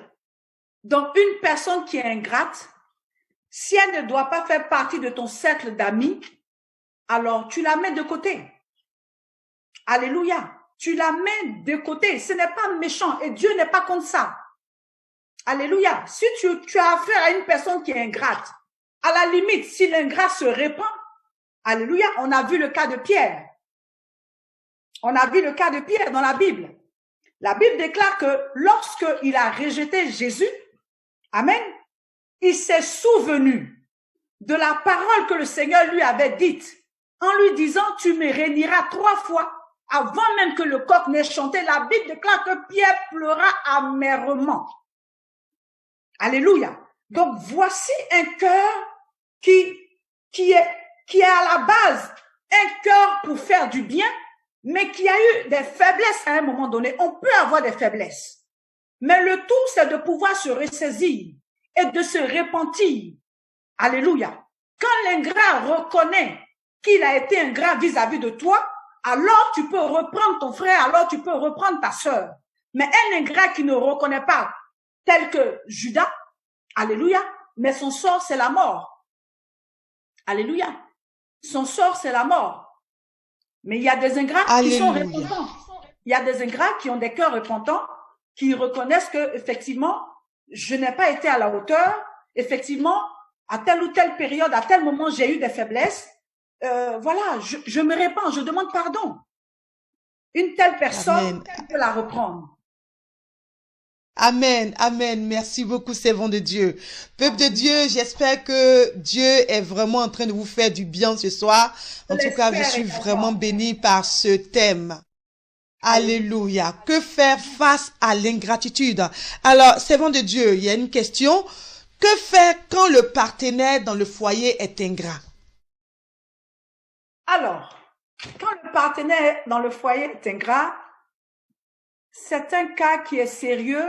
Donc une personne qui est ingrate, si elle ne doit pas faire partie de ton cercle d'amis, alors tu la mets de côté. Alléluia. Tu la mets de côté. Ce n'est pas méchant et Dieu n'est pas contre ça. Alléluia. Si tu as affaire à une personne qui est ingrate, à la limite, si l'ingrat se répand, alléluia, on a vu le cas de Pierre. On a vu le cas de Pierre dans la Bible. La Bible déclare que lorsqu'il a rejeté Jésus, amen, il s'est souvenu de la parole que le Seigneur lui avait dite en lui disant, tu me réuniras 3 fois avant même que le coq n'ait chanté. La Bible déclare que Pierre pleura amèrement. Alléluia. Donc, voici un cœur qui est à la base un cœur pour faire du bien, mais qui a eu des faiblesses à un moment donné. On peut avoir des faiblesses. Mais le tout, c'est de pouvoir se ressaisir et de se repentir. Alléluia. Quand l'ingrat reconnaît qu'il a été ingrat vis-à-vis de toi, alors tu peux reprendre ton frère, alors tu peux reprendre ta sœur. Mais un ingrat qui ne reconnaît pas, tel que Judas, alléluia, mais son sort, c'est la mort. Alléluia. Son sort, c'est la mort. Mais il y a des ingrats qui sont
Alléluia.
repentants. Il y a des ingrats qui ont des cœurs repentants, qui reconnaissent que, effectivement, je n'ai pas été à la hauteur. Effectivement, à telle ou telle période, à tel moment, j'ai eu des faiblesses. Voilà, je me répands, je demande pardon. Une telle personne peut la reprendre.
Amen, amen. Merci beaucoup, servant de Dieu. Peuple de Dieu, j'espère que Dieu est vraiment en train de vous faire du bien ce soir. En tout cas, je suis vraiment bénie par ce thème. Alléluia. Que faire face à l'ingratitude? Alors, servant de Dieu, il y a une question. Que faire quand le partenaire dans le foyer est ingrat?
Alors, quand le partenaire dans le foyer est ingrat, c'est un cas qui est sérieux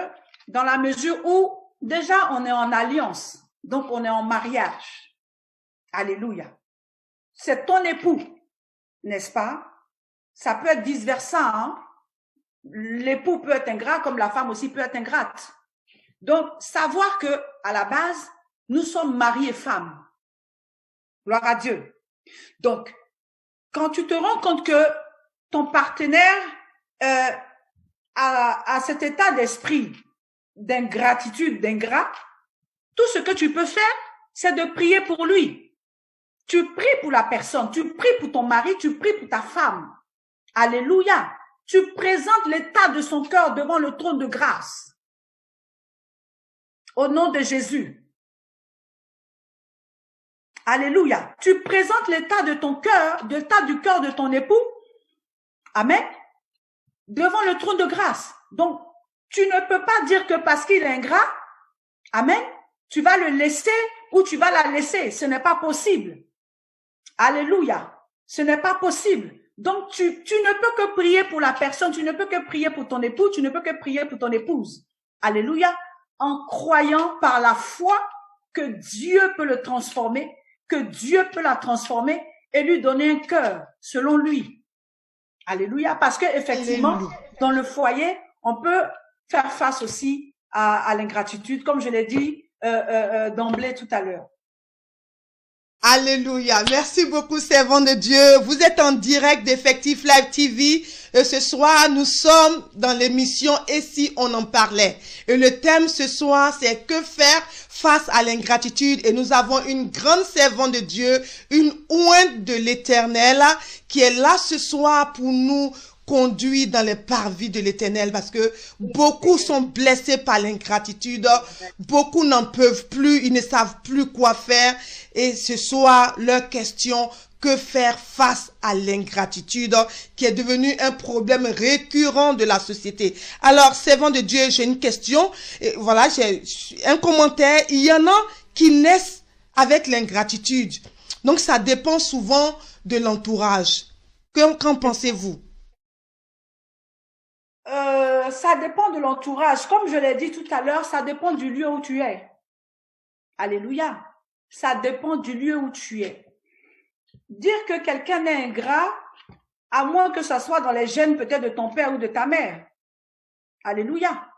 dans la mesure où déjà on est en alliance, donc on est en mariage. Alléluia. C'est ton époux, n'est-ce pas? Ça peut être vice-versa, hein? L'époux peut être ingrat comme la femme aussi peut être ingrate. Donc, savoir que à la base, nous sommes mari et femme. Gloire à Dieu. Donc, quand tu te rends compte que ton partenaire a cet état d'esprit d'ingratitude, d'ingrat, tout ce que tu peux faire, c'est de prier pour lui. Tu pries pour la personne, tu pries pour ton mari, tu pries pour ta femme. Alléluia. Tu présentes l'état de son cœur devant le trône de grâce. Au nom de Jésus. Alléluia. Tu présentes l'état de ton cœur, l'état du cœur de ton époux. Amen. Devant le trône de grâce. Donc, tu ne peux pas dire que parce qu'il est ingrat, amen, tu vas le laisser ou tu vas la laisser. Ce n'est pas possible. Alléluia. Ce n'est pas possible. Donc, tu ne peux que prier pour la personne, tu ne peux que prier pour ton époux, tu ne peux que prier pour ton épouse. Alléluia. En croyant par la foi que Dieu peut le transformer, que Dieu peut la transformer et lui donner un cœur selon lui. Alléluia. Parce que effectivement, dans le foyer, on peut faire face aussi à l'ingratitude, comme je l'ai dit d'emblée tout à l'heure.
Alléluia. Merci beaucoup, servant de Dieu. Vous êtes en direct d'Effectif Live TV. Et ce soir, nous sommes dans l'émission « Et si on en parlait ?» Et le thème ce soir, c'est « Que faire face à l'ingratitude ?» Et nous avons une grande servante de Dieu, une ointe de l'Éternel, qui est là ce soir pour nous conduire dans les parvis de l'Éternel, parce que beaucoup sont blessés par l'ingratitude, beaucoup n'en peuvent plus, ils ne savent plus quoi faire. Et ce soir, leur question, que faire face à l'ingratitude qui est devenue un problème récurrent de la société. Alors, servant de Dieu, j'ai une question. Et voilà, j'ai un commentaire. Il y en a qui naissent avec l'ingratitude. Donc, ça dépend souvent de l'entourage. Qu'en pensez-vous?
Ça dépend de l'entourage. Comme je l'ai dit tout à l'heure, ça dépend du lieu où tu es. Alléluia. Ça dépend du lieu où tu es. Dire que quelqu'un est ingrat, à moins que ça soit dans les gènes peut-être de ton père ou de ta mère. Alléluia.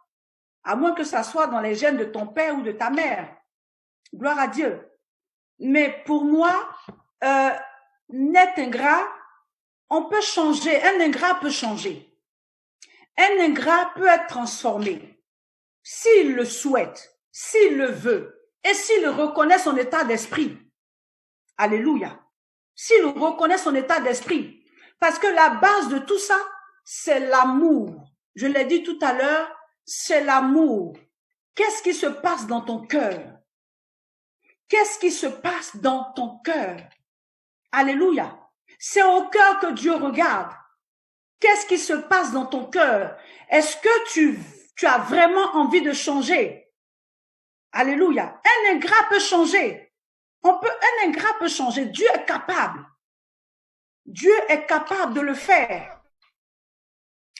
À moins que ça soit dans les gènes de ton père ou de ta mère. Gloire à Dieu. Mais pour moi, n'être ingrat, on peut changer. Un ingrat peut changer. Un ingrat peut être transformé s'il le souhaite, s'il le veut et s'il reconnaît son état d'esprit. Alléluia. S'il reconnaît son état d'esprit. Parce que la base de tout ça, c'est l'amour. Je l'ai dit tout à l'heure, c'est l'amour. Qu'est-ce qui se passe dans ton cœur? Qu'est-ce qui se passe dans ton cœur? Alléluia. C'est au cœur que Dieu regarde. Qu'est-ce qui se passe dans ton cœur? Est-ce que tu as vraiment envie de changer? Alléluia. Un ingrat peut changer. Un ingrat peut changer. Dieu est capable. Dieu est capable de le faire.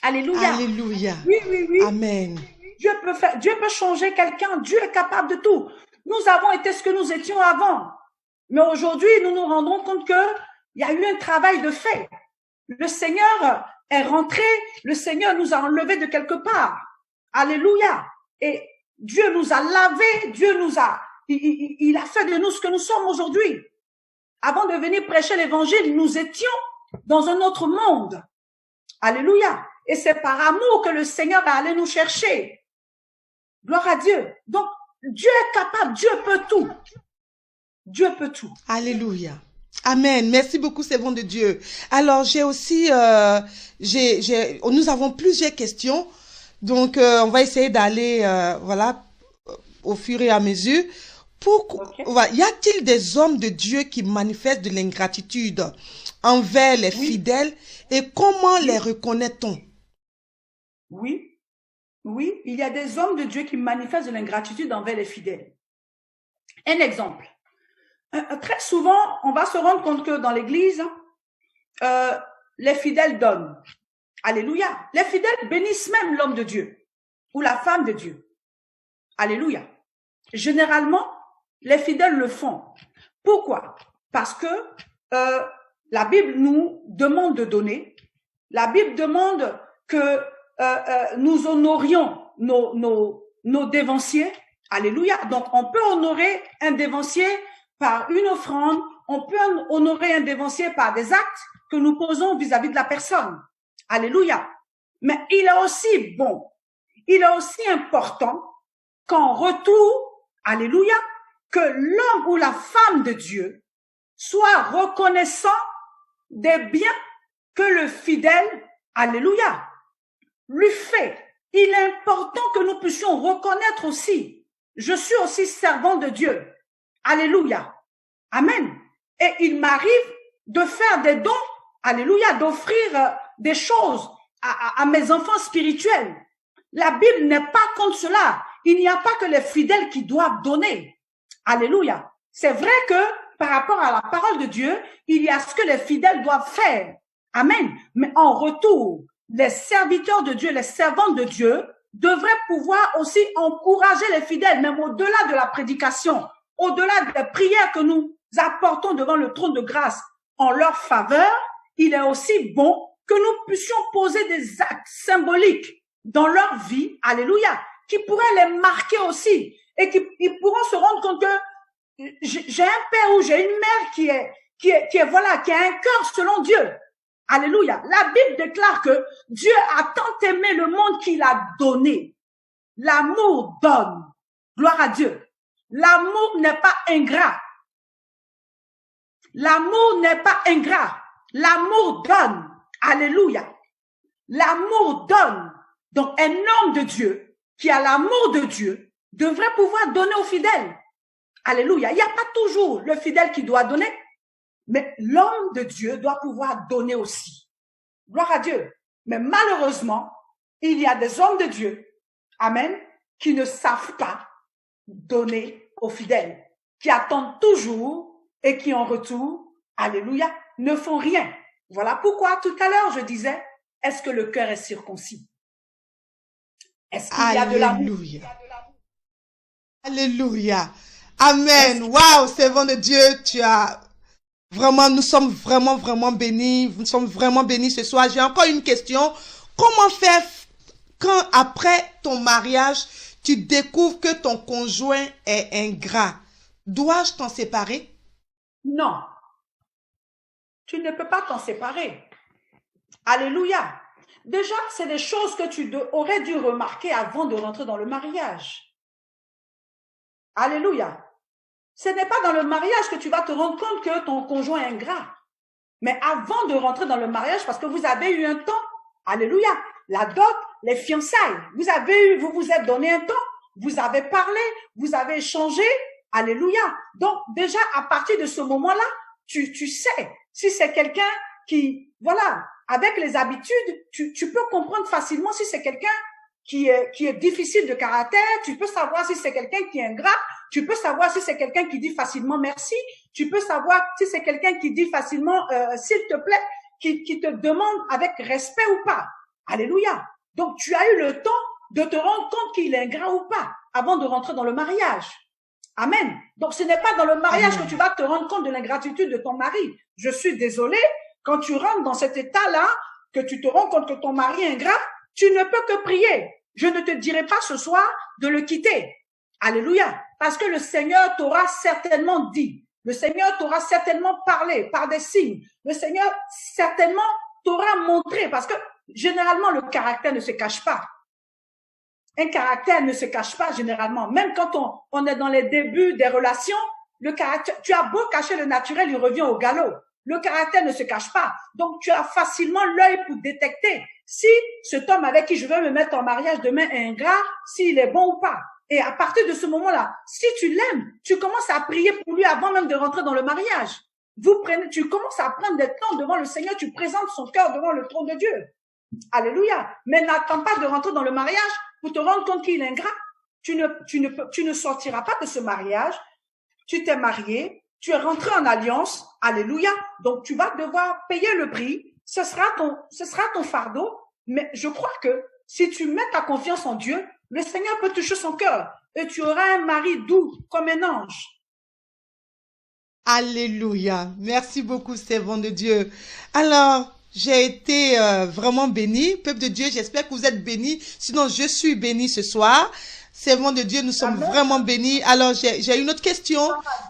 Alléluia.
Alléluia.
Oui, oui, oui.
Amen.
Dieu peut changer quelqu'un. Dieu est capable de tout. Nous avons été ce que nous étions avant. Mais aujourd'hui, nous nous rendons compte qu'il y a eu un travail de fait. Le Seigneur est rentré, le Seigneur nous a enlevés de quelque part. Alléluia. Et Dieu nous a lavés, Dieu nous a, il a fait de nous ce que nous sommes aujourd'hui. Avant de venir prêcher l'évangile, nous étions dans un autre monde. Alléluia. Et c'est par amour que le Seigneur est allé nous chercher. Gloire à Dieu. Donc, Dieu est capable, Dieu peut tout. Dieu peut tout.
Alléluia. Amen. Merci beaucoup, servant de Dieu. Alors, j'ai aussi, nous avons plusieurs questions. Donc, on va essayer d'aller, voilà, au fur et à mesure. Pourquoi, y a-t-il des hommes de Dieu qui manifestent de l'ingratitude envers les fidèles et comment les reconnaît-on?
Oui, oui, il y a des hommes de Dieu qui manifestent de l'ingratitude envers les fidèles. Un exemple. Très souvent, on va se rendre compte que dans l'église, les fidèles donnent. Alléluia. Les fidèles bénissent même l'homme de Dieu ou la femme de Dieu. Alléluia. Généralement, les fidèles le font. Pourquoi? Parce que la Bible nous demande de donner. La Bible demande que nous honorions nos dévanciers. Alléluia. Donc, on peut honorer un dévancier par une offrande. On peut honorer un dévancier par des actes que nous posons vis-à-vis de la personne. Alléluia. Mais il est aussi bon, il est aussi important qu'en retour, alléluia, que l'homme ou la femme de Dieu soit reconnaissant des biens que le fidèle, alléluia, lui fait. Il est important que nous puissions reconnaître aussi, je suis aussi servant de Dieu. Alléluia. Amen. Et il m'arrive de faire des dons, alléluia, d'offrir des choses à mes enfants spirituels. La Bible n'est pas contre cela. Il n'y a pas que les fidèles qui doivent donner. Alléluia. C'est vrai que par rapport à la parole de Dieu, il y a ce que les fidèles doivent faire. Amen. Mais en retour, les serviteurs de Dieu, les servants de Dieu, devraient pouvoir aussi encourager les fidèles, même au-delà de la prédication, au-delà des prières que nous apportons devant le trône de grâce en leur faveur. Il est aussi bon que nous puissions poser des actes symboliques dans leur vie, alléluia, qui pourraient les marquer aussi et ils pourront se rendre compte que j'ai un père ou j'ai une mère qui a un cœur selon Dieu. Alléluia. La Bible déclare que Dieu a tant aimé le monde qu'il a donné. L'amour donne. Gloire à Dieu. L'amour n'est pas ingrat. L'amour n'est pas ingrat. L'amour donne. Alléluia. L'amour donne. Donc, un homme de Dieu qui a l'amour de Dieu devrait pouvoir donner aux fidèles. Alléluia. Il n'y a pas toujours le fidèle qui doit donner, mais l'homme de Dieu doit pouvoir donner aussi. Gloire à Dieu. Mais malheureusement, il y a des hommes de Dieu, amen, qui ne savent pas donner aux fidèles, qui attendent toujours et qui en retour, alléluia, ne font rien. Voilà pourquoi tout à l'heure je disais, est-ce que le cœur est circoncis? Est-ce qu'il y a de l'amour?
Alléluia. Amen. Waouh, servant de Dieu, tu as vraiment, nous sommes vraiment bénis. Nous sommes vraiment bénis ce soir. J'ai encore une question. Comment faire quand après ton mariage, tu découvres que ton conjoint est ingrat? Dois-je t'en séparer?
Non. Tu ne peux pas t'en séparer. Alléluia. Déjà, c'est des choses que tu aurais dû remarquer avant de rentrer dans le mariage. Alléluia. Ce n'est pas dans le mariage que tu vas te rendre compte que ton conjoint est ingrat. Mais avant de rentrer dans le mariage, parce que vous avez eu un temps, alléluia, la dot, les fiançailles, vous vous êtes donné un temps, vous avez parlé, vous avez échangé, alléluia. Donc, déjà, à partir de ce moment-là, tu sais, si c'est quelqu'un qui, voilà, avec les habitudes, tu peux comprendre facilement si c'est quelqu'un qui est difficile de caractère, tu peux savoir si c'est quelqu'un qui est ingrat, tu peux savoir si c'est quelqu'un qui dit facilement merci, tu peux savoir si c'est quelqu'un qui dit facilement s'il te plaît, qui te demande avec respect ou pas. Alléluia. Donc, tu as eu le temps de te rendre compte qu'il est ingrat ou pas avant de rentrer dans le mariage. Amen. Donc, ce n'est pas dans le mariage que tu vas te rendre compte de l'ingratitude de ton mari. Je suis désolée, quand tu rentres dans cet état-là, que tu te rends compte que ton mari est ingrat, tu ne peux que prier. Je ne te dirai pas ce soir de le quitter. Alléluia. Parce que le Seigneur t'aura certainement dit, Le Seigneur t'aura certainement parlé par des signes. Le Seigneur certainement t'aura montré, parce que généralement, le caractère ne se cache pas. Un caractère ne se cache pas généralement. Même quand on est dans les débuts des relations, le caractère, tu as beau cacher le naturel, il revient au galop. Le caractère ne se cache pas. Donc, tu as facilement l'œil pour détecter si cet homme avec qui je veux me mettre en mariage demain est ingrat, s'il est bon ou pas. Et à partir de ce moment-là, si tu l'aimes, tu commences à prier pour lui avant même de rentrer dans le mariage. Tu commences à prendre des temps devant le Seigneur, tu présentes son cœur devant le trône de Dieu. Alléluia. Mais n'attends pas de rentrer dans le mariage pour te rendre compte qu'il est ingrat. Tu ne sortiras pas de ce mariage. Tu t'es marié, tu es rentré en alliance. Alléluia. Donc, tu vas devoir payer le prix. Ce sera ton fardeau. Mais je crois que si tu mets ta confiance en Dieu, le Seigneur peut toucher son cœur et tu auras un mari doux comme un ange.
Alléluia. Merci beaucoup, servant de Dieu. Alors, j'ai été vraiment bénie. Peuple de Dieu, j'espère que vous êtes bénis. Sinon, je suis bénie ce soir. Servant de Dieu, nous sommes vraiment bénis. Alors, j'ai une autre question.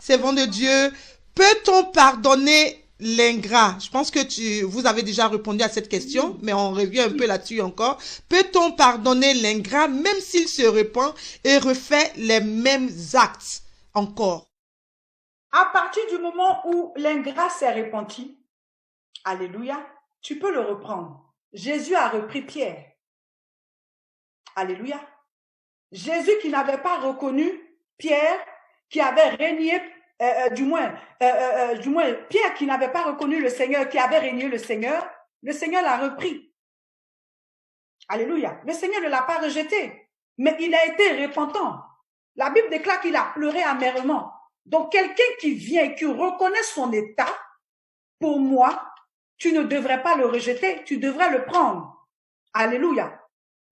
Servant de Dieu, peut-on pardonner l'ingrat? Je pense que vous avez déjà répondu à cette question, mais on revient un peu là-dessus encore. Peut-on pardonner l'ingrat même s'il se repent et refait les mêmes actes encore?
À partir du moment où l'ingrat s'est repenti, alléluia, tu peux le reprendre. Jésus a repris Pierre. Alléluia. Jésus qui n'avait pas reconnu Pierre, qui avait régné, Pierre qui n'avait pas reconnu le Seigneur, qui avait régné le Seigneur l'a repris. Alléluia. Le Seigneur ne l'a pas rejeté, mais il a été repentant. La Bible déclare qu'il a pleuré amèrement. Donc, quelqu'un qui vient, qui reconnaît son état, pour moi, tu ne devrais pas le rejeter, tu devrais le prendre. Alléluia.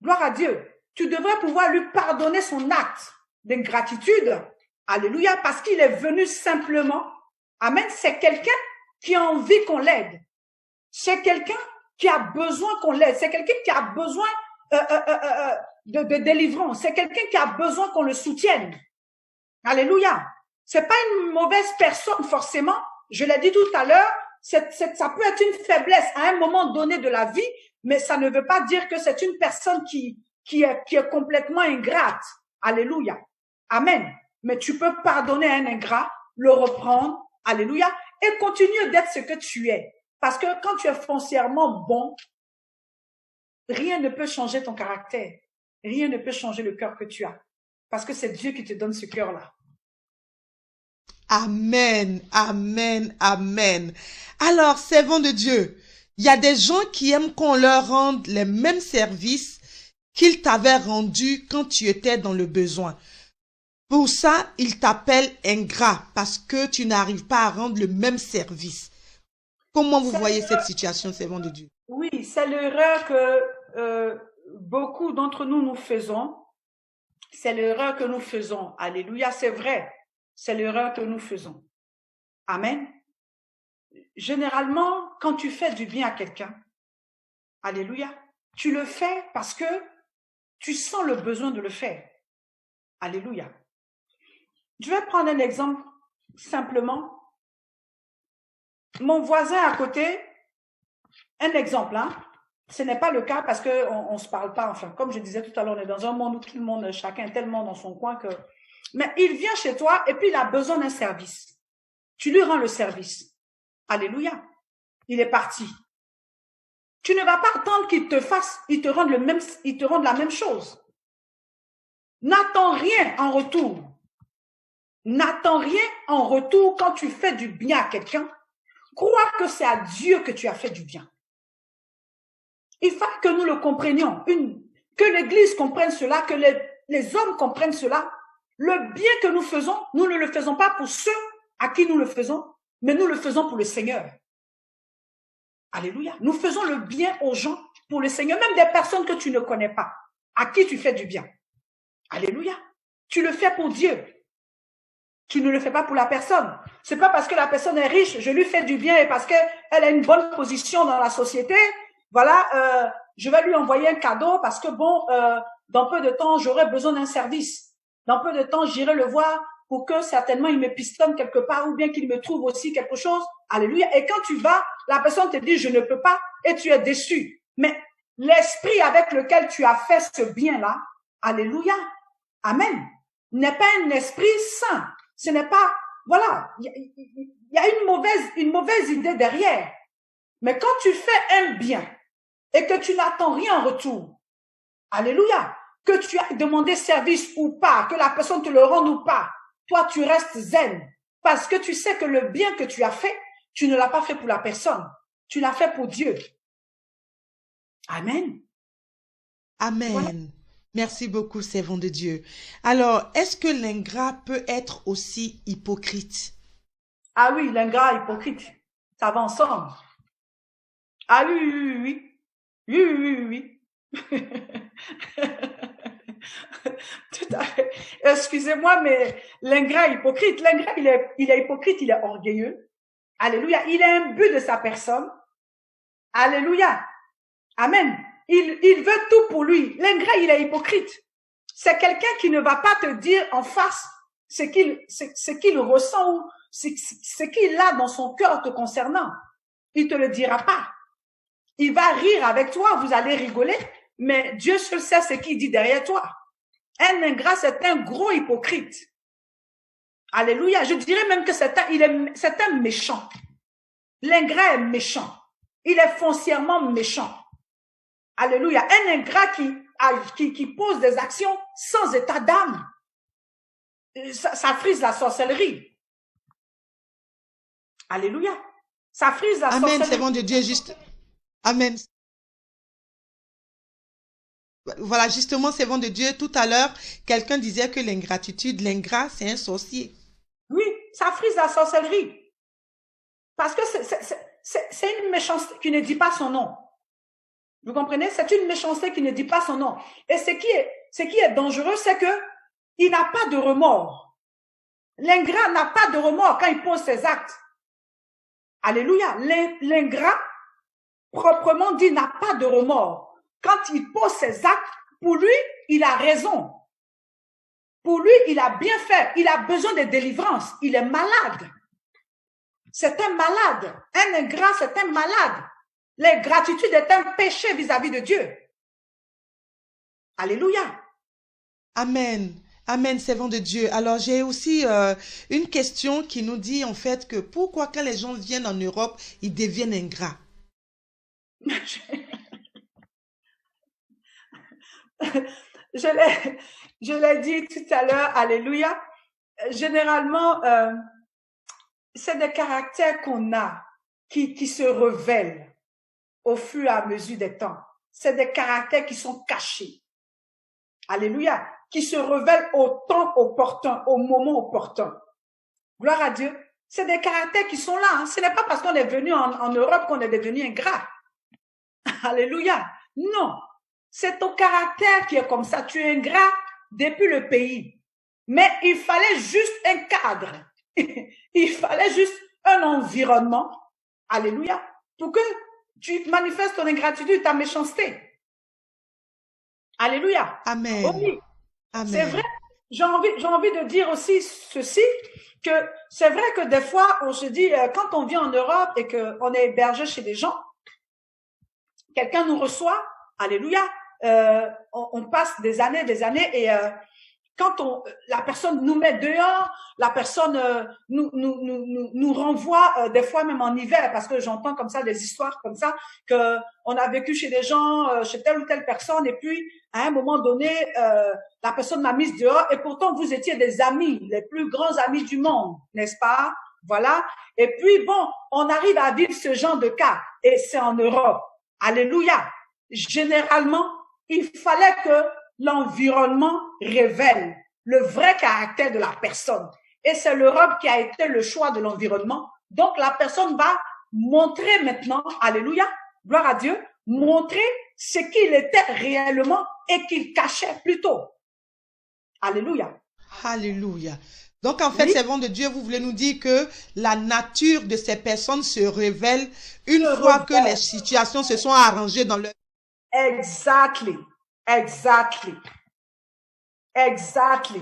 Gloire à Dieu. Tu devrais pouvoir lui pardonner son acte d'ingratitude. Alléluia. Parce qu'il est venu simplement. Amen. C'est quelqu'un qui a envie qu'on l'aide. C'est quelqu'un qui a besoin qu'on l'aide. C'est quelqu'un qui a besoin de délivrance. C'est quelqu'un qui a besoin qu'on le soutienne. Alléluia. C'est pas une mauvaise personne forcément. Je l'ai dit tout à l'heure, ça peut être une faiblesse à un moment donné de la vie, mais ça ne veut pas dire que c'est une personne qui est complètement ingrate. Alléluia. Amen. Mais tu peux pardonner à un ingrat, le reprendre. Alléluia. Et continuer d'être ce que tu es. Parce que quand tu es foncièrement bon, rien ne peut changer ton caractère. Rien ne peut changer le cœur que tu as. Parce que c'est Dieu qui te donne ce cœur-là.
Amen, amen, amen. Alors, servant de Dieu, il y a des gens qui aiment qu'on leur rende les mêmes services qu'ils t'avaient rendus quand tu étais dans le besoin. Pour ça, ils t'appellent ingrat parce que tu n'arrives pas à rendre le même service. Comment vous voyez cette situation, servant de Dieu?
Oui, c'est l'erreur que beaucoup d'entre nous faisons. C'est l'erreur que nous faisons. Alléluia, c'est vrai. C'est l'erreur que nous faisons. Amen. Généralement, quand tu fais du bien à quelqu'un, alléluia, tu le fais parce que tu sens le besoin de le faire. Alléluia. Je vais prendre un exemple simplement. Mon voisin à côté, un exemple, hein. Ce n'est pas le cas parce qu'on ne se parle pas. Enfin, comme je disais tout à l'heure, on est dans un monde où tout le monde, chacun est tellement dans son coin que... Mais il vient chez toi et puis il a besoin d'un service. Tu lui rends le service. Alléluia. Il est parti. Tu ne vas pas attendre qu'il te fasse, il te rende la même chose. N'attends rien en retour. N'attends rien en retour quand tu fais du bien à quelqu'un. Crois que c'est à Dieu que tu as fait du bien. Il faut que nous le comprenions. Que l'Église comprenne cela, que les hommes comprennent cela. Le bien que nous faisons, nous ne le faisons pas pour ceux à qui nous le faisons, mais nous le faisons pour le Seigneur. Alléluia. Nous faisons le bien aux gens pour le Seigneur, même des personnes que tu ne connais pas, à qui tu fais du bien. Alléluia. Tu le fais pour Dieu. Tu ne le fais pas pour la personne. C'est pas parce que la personne est riche, je lui fais du bien et parce qu'elle a une bonne position dans la société, voilà, je vais lui envoyer un cadeau parce que bon, dans peu de temps, j'aurai besoin d'un service. Dans peu de temps, j'irai le voir pour que certainement il me pistonne quelque part ou bien qu'il me trouve aussi quelque chose. Alléluia. Et quand tu vas, la personne te dit, je ne peux pas, et tu es déçu. Mais l'esprit avec lequel tu as fait ce bien-là, alléluia, amen, n'est pas un esprit saint. Ce n'est pas, voilà, il y a une mauvaise idée derrière. Mais quand tu fais un bien et que tu n'attends rien en retour, alléluia, que tu as demandé service ou pas, que la personne te le rende ou pas, toi tu restes zen parce que tu sais que le bien que tu as fait, tu ne l'as pas fait pour la personne, tu l'as fait pour Dieu. Amen.
Amen.
Voilà.
Merci beaucoup, servant de Dieu. Alors, est-ce que l'ingrat peut être aussi hypocrite?
Ah oui, l'ingrat, hypocrite, ça va ensemble. Ah oui, oui, oui, oui, oui, oui, oui. Tout à fait. Excusez-moi, mais l'ingrat hypocrite, l'ingrat, il est hypocrite, il est orgueilleux. Alléluia. Il a un but de sa personne. Alléluia. Amen. Il veut tout pour lui. L'ingrat, il est hypocrite. C'est quelqu'un qui ne va pas te dire en face ce qu'il ressent ou ce qu'il a dans son cœur te concernant. Il te le dira pas. Il va rire avec toi, vous allez rigoler, mais Dieu seul sait ce qu'il dit derrière toi. Un ingrat, c'est un gros hypocrite. Alléluia. Je dirais même que c'est un méchant. L'ingrat est méchant. Il est foncièrement méchant. Alléluia. Un ingrat qui pose des actions sans état d'âme. Ça frise la sorcellerie. Alléluia. Ça frise la sorcellerie.
Amen, servant de Dieu, juste. Amen. Voilà, justement, servant de Dieu, tout à l'heure, quelqu'un disait que l'ingrat, c'est un sorcier.
Oui, ça frise la sorcellerie. Parce que c'est une méchanceté qui ne dit pas son nom. Vous comprenez? C'est une méchanceté qui ne dit pas son nom. Et ce qui est dangereux, c'est que il n'a pas de remords. L'ingrat n'a pas de remords quand il pose ses actes. Alléluia. L'ingrat, proprement dit, n'a pas de remords. Quand il pose ses actes, pour lui, il a raison. Pour lui, il a bien fait. Il a besoin de délivrance. Il est malade. C'est un malade. Un ingrat, c'est un malade. L'ingratitude est un péché vis-à-vis de Dieu. Alléluia.
Amen. Amen, servant de Dieu. Alors, j'ai aussi une question qui nous dit en fait que pourquoi quand les gens viennent en Europe, ils deviennent ingrats?
Je l'ai dit tout à l'heure, alléluia. Généralement, c'est des caractères qu'on a qui se révèlent au fur et à mesure des temps. C'est des caractères qui sont cachés. Alléluia. Qui se révèlent au temps opportun, au moment opportun. Gloire à Dieu. C'est des caractères qui sont là. Hein. Ce n'est pas parce qu'on est venu en Europe qu'on est devenu ingrat. Alléluia. Non. C'est ton caractère qui est comme ça. Tu es ingrat depuis le pays. Mais il fallait juste un cadre. Il fallait juste un environnement. Alléluia. Pour que tu manifestes ton ingratitude, ta méchanceté. Alléluia.
Amen.
Oui.
Amen.
C'est vrai. J'ai envie de dire aussi ceci, que c'est vrai que des fois, on se dit, quand on vient en Europe et qu'on est hébergé chez des gens, quelqu'un nous reçoit, alléluia, on passe des années et quand la personne nous met dehors, la personne nous renvoie des fois même en hiver, parce que j'entends comme ça des histoires comme ça que on a vécu chez des gens, chez telle ou telle personne, et puis à un moment donné, la personne m'a mise dehors, et pourtant vous étiez des amis, les plus grands amis du monde, n'est-ce pas? Voilà. Et puis bon, on arrive à vivre ce genre de cas, et c'est en Europe. Alléluia. Généralement, il fallait que l'environnement révèle le vrai caractère de la personne. Et c'est l'Europe qui a été le choix de l'environnement. Donc, la personne va montrer maintenant, alléluia, gloire à Dieu, montrer ce qu'il était réellement et qu'il cachait plutôt. Alléluia.
Alléluia. Donc, en fait,
Oui.
servant de Dieu, vous voulez nous dire que la nature de ces personnes se révèle une fois que les situations se sont arrangées dans leur...
Exactly. Exactly. Exactly.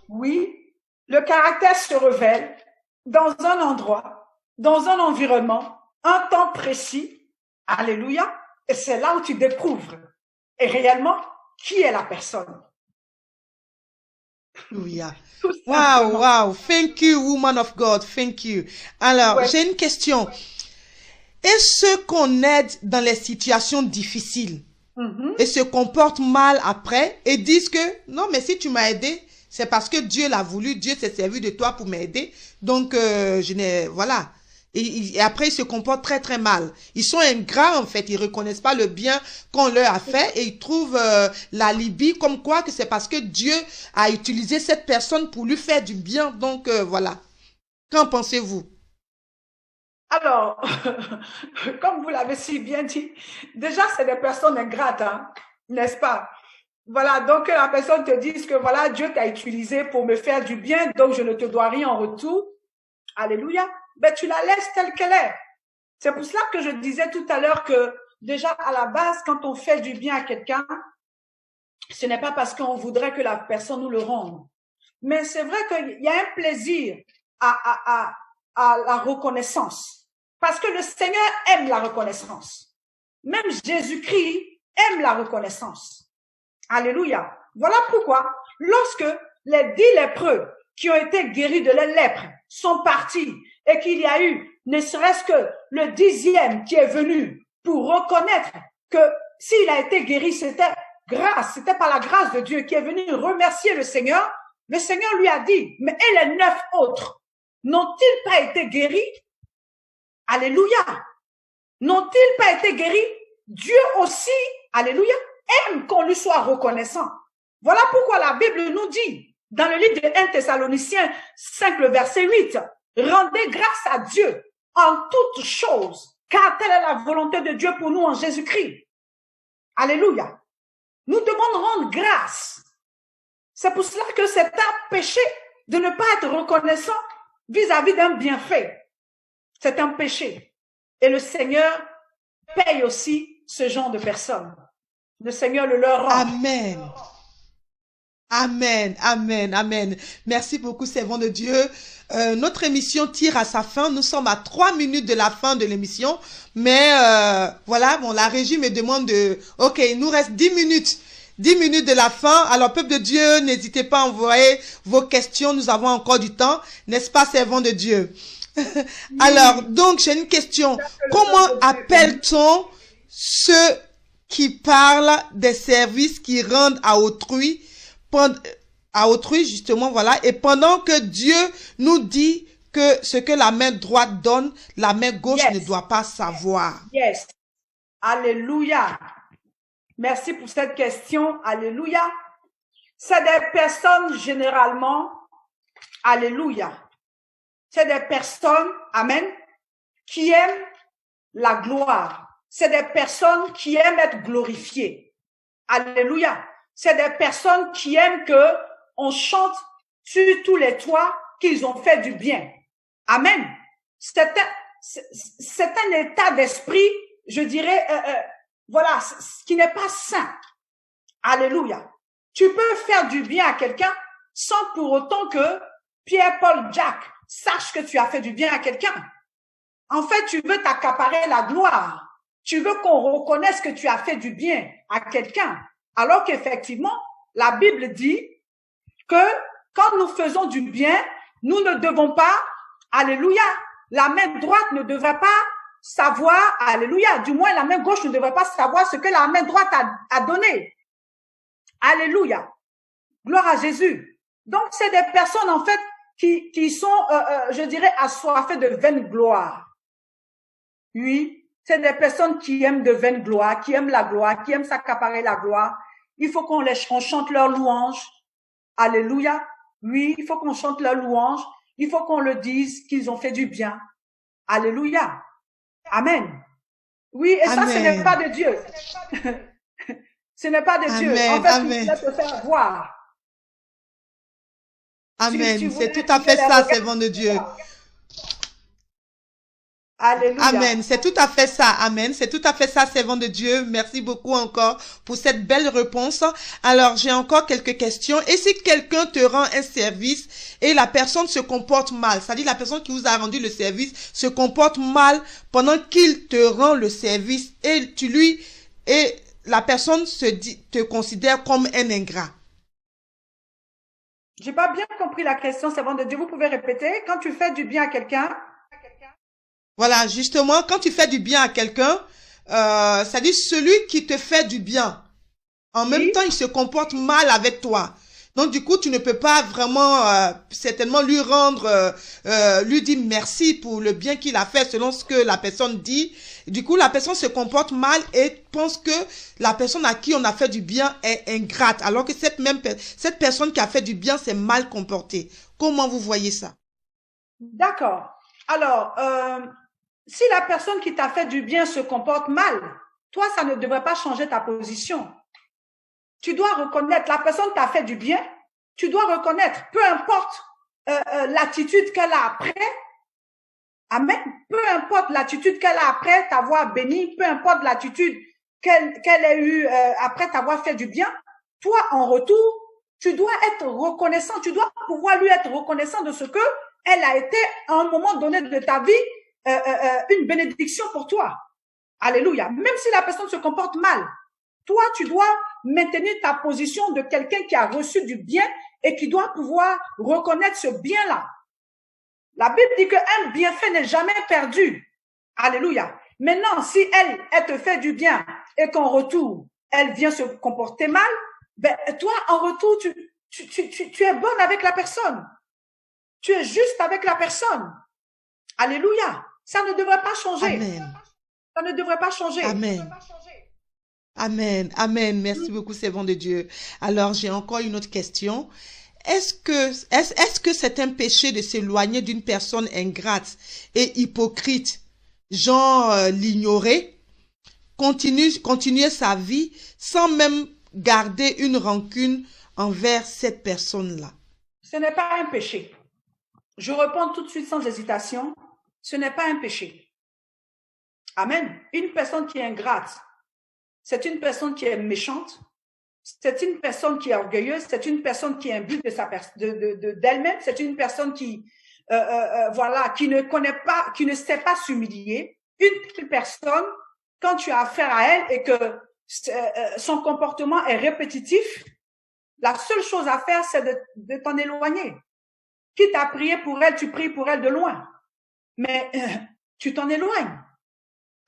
Oui. le caractère se révèle dans un endroit, dans un environnement, un temps précis. Alléluia. Et c'est là où tu découvres et réellement qui est la personne.
Alléluia.
Tout
Wow,
simplement.
wow. Thank you, woman of God. Thank you. Alors,
Ouais.
j'ai une question. Est-ce ceux qu'on aide dans les situations difficiles
Mhm.
et se comportent mal après et disent que non, mais si tu m'as aidé, c'est parce que Dieu l'a voulu, Dieu s'est servi de toi pour m'aider. Donc, je n'ai, voilà. Et après, ils se comportent très, très mal. Ils sont ingrats, en fait. Ils reconnaissent pas le bien qu'on leur a fait et ils trouvent l'alibi comme quoi que c'est parce que Dieu a utilisé cette personne pour lui faire du bien. Donc, voilà. Qu'en pensez-vous?
Alors, comme vous l'avez si bien dit, déjà, c'est des personnes ingrates, hein, n'est-ce pas? Voilà, donc la personne te dit que voilà, Dieu t'a utilisé pour me faire du bien, donc je ne te dois rien en retour. Alléluia. Ben, tu la laisses telle qu'elle est. C'est pour cela que je disais tout à l'heure que déjà, à la base, quand on fait du bien à quelqu'un, ce n'est pas parce qu'on voudrait que la personne nous le rende. Mais c'est vrai qu'il y a un plaisir à la reconnaissance. Parce que le Seigneur aime la reconnaissance. Même Jésus-Christ aime la reconnaissance. Alléluia. Voilà pourquoi, lorsque les 10 lépreux qui ont été guéris de la lèpre sont partis et qu'il y a eu, ne serait-ce que le 10e qui est venu pour reconnaître que s'il a été guéri, c'était grâce, c'était par la grâce de Dieu qui est venu remercier le Seigneur lui a dit, mais et les 9 autres, n'ont-ils pas été guéris? Alléluia. N'ont-ils pas été guéris? Dieu aussi, alléluia, aime qu'on lui soit reconnaissant. Voilà pourquoi la Bible nous dit, dans le livre de 1 Thessaloniciens 5, le verset 8, rendez grâce à Dieu en toutes choses, car telle est la volonté de Dieu pour nous en Jésus-Christ. Alléluia. Nous devons rendre grâce. C'est pour cela que c'est un péché de ne pas être reconnaissant vis-à-vis d'un bienfait. C'est un péché. Et le Seigneur paye aussi ce genre de personnes. Le Seigneur le leur rend.
Amen. Amen, amen, amen. Merci beaucoup, servant de Dieu. Notre émission tire à sa fin. Nous sommes à 3 minutes de la fin de l'émission. Mais voilà, bon, la régie me demande de... Ok, il nous reste 10 minutes. 10 minutes de la fin. Alors, peuple de Dieu, n'hésitez pas à envoyer vos questions. Nous avons encore du temps. N'est-ce pas, servant de Dieu? Alors, donc, j'ai une question. Comment appelle-t-on ceux qui parlent des services qui rendent à autrui, justement, voilà, et pendant que Dieu nous dit que ce que la main droite donne, la main gauche ne doit pas savoir.
Yes. Alléluia. Merci pour cette question. Alléluia. C'est des personnes généralement, alléluia, c'est des personnes, amen, qui aiment la gloire. C'est des personnes qui aiment être glorifiées. Alléluia. C'est des personnes qui aiment que on chante sur tous les toits qu'ils ont fait du bien. Amen. C'est un état d'esprit, je dirais, voilà, qui n'est pas sain. Alléluia. Tu peux faire du bien à quelqu'un sans pour autant que Pierre, Paul, Jacques sache que tu as fait du bien à quelqu'un. En fait, tu veux t'accaparer la gloire. Tu veux qu'on reconnaisse que tu as fait du bien à quelqu'un. Alors qu'effectivement, la Bible dit que quand nous faisons du bien, nous ne devons pas, alléluia, la main droite ne devrait pas savoir, alléluia, du moins la main gauche ne devrait pas savoir ce que la main droite a donné. Alléluia. Gloire à Jésus. Donc, c'est des personnes, en fait, qui sont, je dirais, assoiffées de vaine gloire. Oui, c'est des personnes qui aiment de vaine gloire, qui aiment la gloire, qui aiment s'accaparer la gloire. Il faut qu'on chante leur louange. Alléluia. Oui, il faut qu'on chante leur louange. Il faut qu'on le dise qu'ils ont fait du bien. Alléluia. Amen. Oui, et
Amen.
ça, ce n'est pas de Dieu. Ce n'est pas de
Amen.
Dieu. En fait,
Amen.
il faut te faire voir.
Amen.
Si
C'est tout à fait ça, servant de Dieu.
Alléluia.
Amen, c'est tout à fait ça. Amen, c'est tout à fait ça, servant de Dieu. Merci beaucoup encore pour cette belle réponse. Alors, j'ai encore quelques questions. Et si quelqu'un te rend un service et la personne se comporte mal, c'est-à-dire la personne qui vous a rendu le service se comporte mal pendant qu'il te rend le service et la personne te considère comme un ingrat.
J'ai pas bien compris la question, servant de Dieu. Vous pouvez répéter? Quand tu fais du bien à quelqu'un,
Voilà, justement, quand tu fais du bien à quelqu'un, c'est-à-dire celui qui te fait du bien, en même
oui,
temps, il se comporte mal avec toi. Donc, du coup, tu ne peux pas vraiment, certainement, lui dire merci pour le bien qu'il a fait selon ce que la personne dit. Du coup, la personne se comporte mal et pense que la personne à qui on a fait du bien est ingrate, alors que cette personne qui a fait du bien s'est mal comportée. Comment vous voyez ça?
d'accord. Alors, si la personne qui t'a fait du bien se comporte mal, toi, ça ne devrait pas changer ta position. Tu dois reconnaître, la personne t'a fait du bien, tu dois reconnaître, peu importe l'attitude qu'elle a après, amen, peu importe l'attitude qu'elle a après t'avoir béni, peu importe l'attitude qu'elle ait eue après t'avoir fait du bien, toi, en retour, tu dois être reconnaissant, tu dois pouvoir lui être reconnaissant de ce que elle a été, à un moment donné de ta vie, une bénédiction pour toi. Alléluia. Même si la personne se comporte mal, toi, tu dois maintenir ta position de quelqu'un qui a reçu du bien et qui doit pouvoir reconnaître ce bien-là. La Bible dit qu'un bienfait n'est jamais perdu. Alléluia. Maintenant, si elle te fait du bien et qu'en retour, elle vient se comporter mal, ben, toi, en retour, tu es bonne avec la personne. Tu es juste avec la personne. Alléluia. Ça ne devrait pas changer.
Amen.
Ça ne devrait pas changer.
Amen. Amen. Amen. Merci beaucoup, servant de Dieu. Alors, j'ai encore une autre question. Est-ce que c'est un péché de s'éloigner d'une personne ingrate et hypocrite, genre l'ignorer, continuer sa vie sans même garder une rancune envers cette personne-là?
Ce n'est pas un péché. Je réponds tout de suite sans hésitation. Ce n'est pas un péché. Amen. Une personne qui est ingrate, c'est une personne qui est méchante, c'est une personne qui est orgueilleuse, c'est une personne qui est imbue d'elle-même, c'est une personne qui, voilà, qui ne connaît pas, qui ne sait pas s'humilier. Une personne, quand tu as affaire à elle et que son comportement est répétitif, la seule chose à faire, c'est de t'en éloigner. Quitte à prier pour elle, tu pries pour elle de loin. Mais tu t'en éloignes.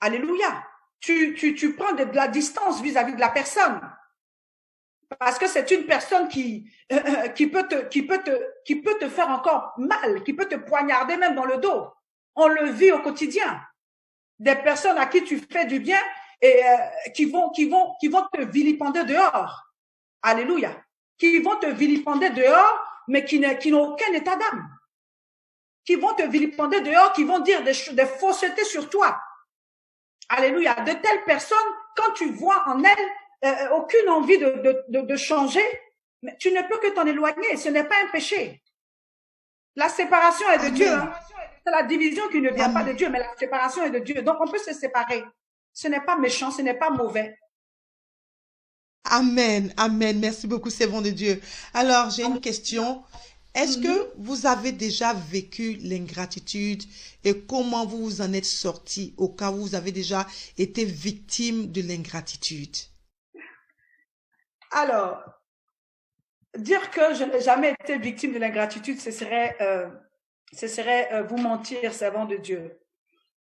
Alléluia. Tu prends de la distance vis-à-vis de la personne. Parce que c'est une personne qui peut te faire encore mal, qui peut te poignarder même dans le dos. On le vit au quotidien. Des personnes à qui tu fais du bien et qui vont te vilipender dehors. Alléluia. Qui vont te vilipender dehors, mais qui n'ont aucun état d'âme. Qui vont te vilipender dehors, qui vont dire des faussetés sur toi. Alléluia. De telles personnes, quand tu vois en elles aucune envie de changer, mais tu ne peux que t'en éloigner. Ce n'est pas un péché. La séparation est de Dieu. Hein. C'est la division qui ne vient pas de Dieu, mais la séparation est de Dieu. Donc, on peut se séparer. Ce n'est pas méchant, ce n'est pas mauvais.
Amen. Amen. Merci beaucoup, servant de Dieu. Alors, j'ai une question. Est-ce que vous avez déjà vécu l'ingratitude et comment vous vous en êtes sorti au cas où vous avez déjà été victime de l'ingratitude?
Alors, dire que je n'ai jamais été victime de l'ingratitude, ce serait vous mentir, servant de Dieu.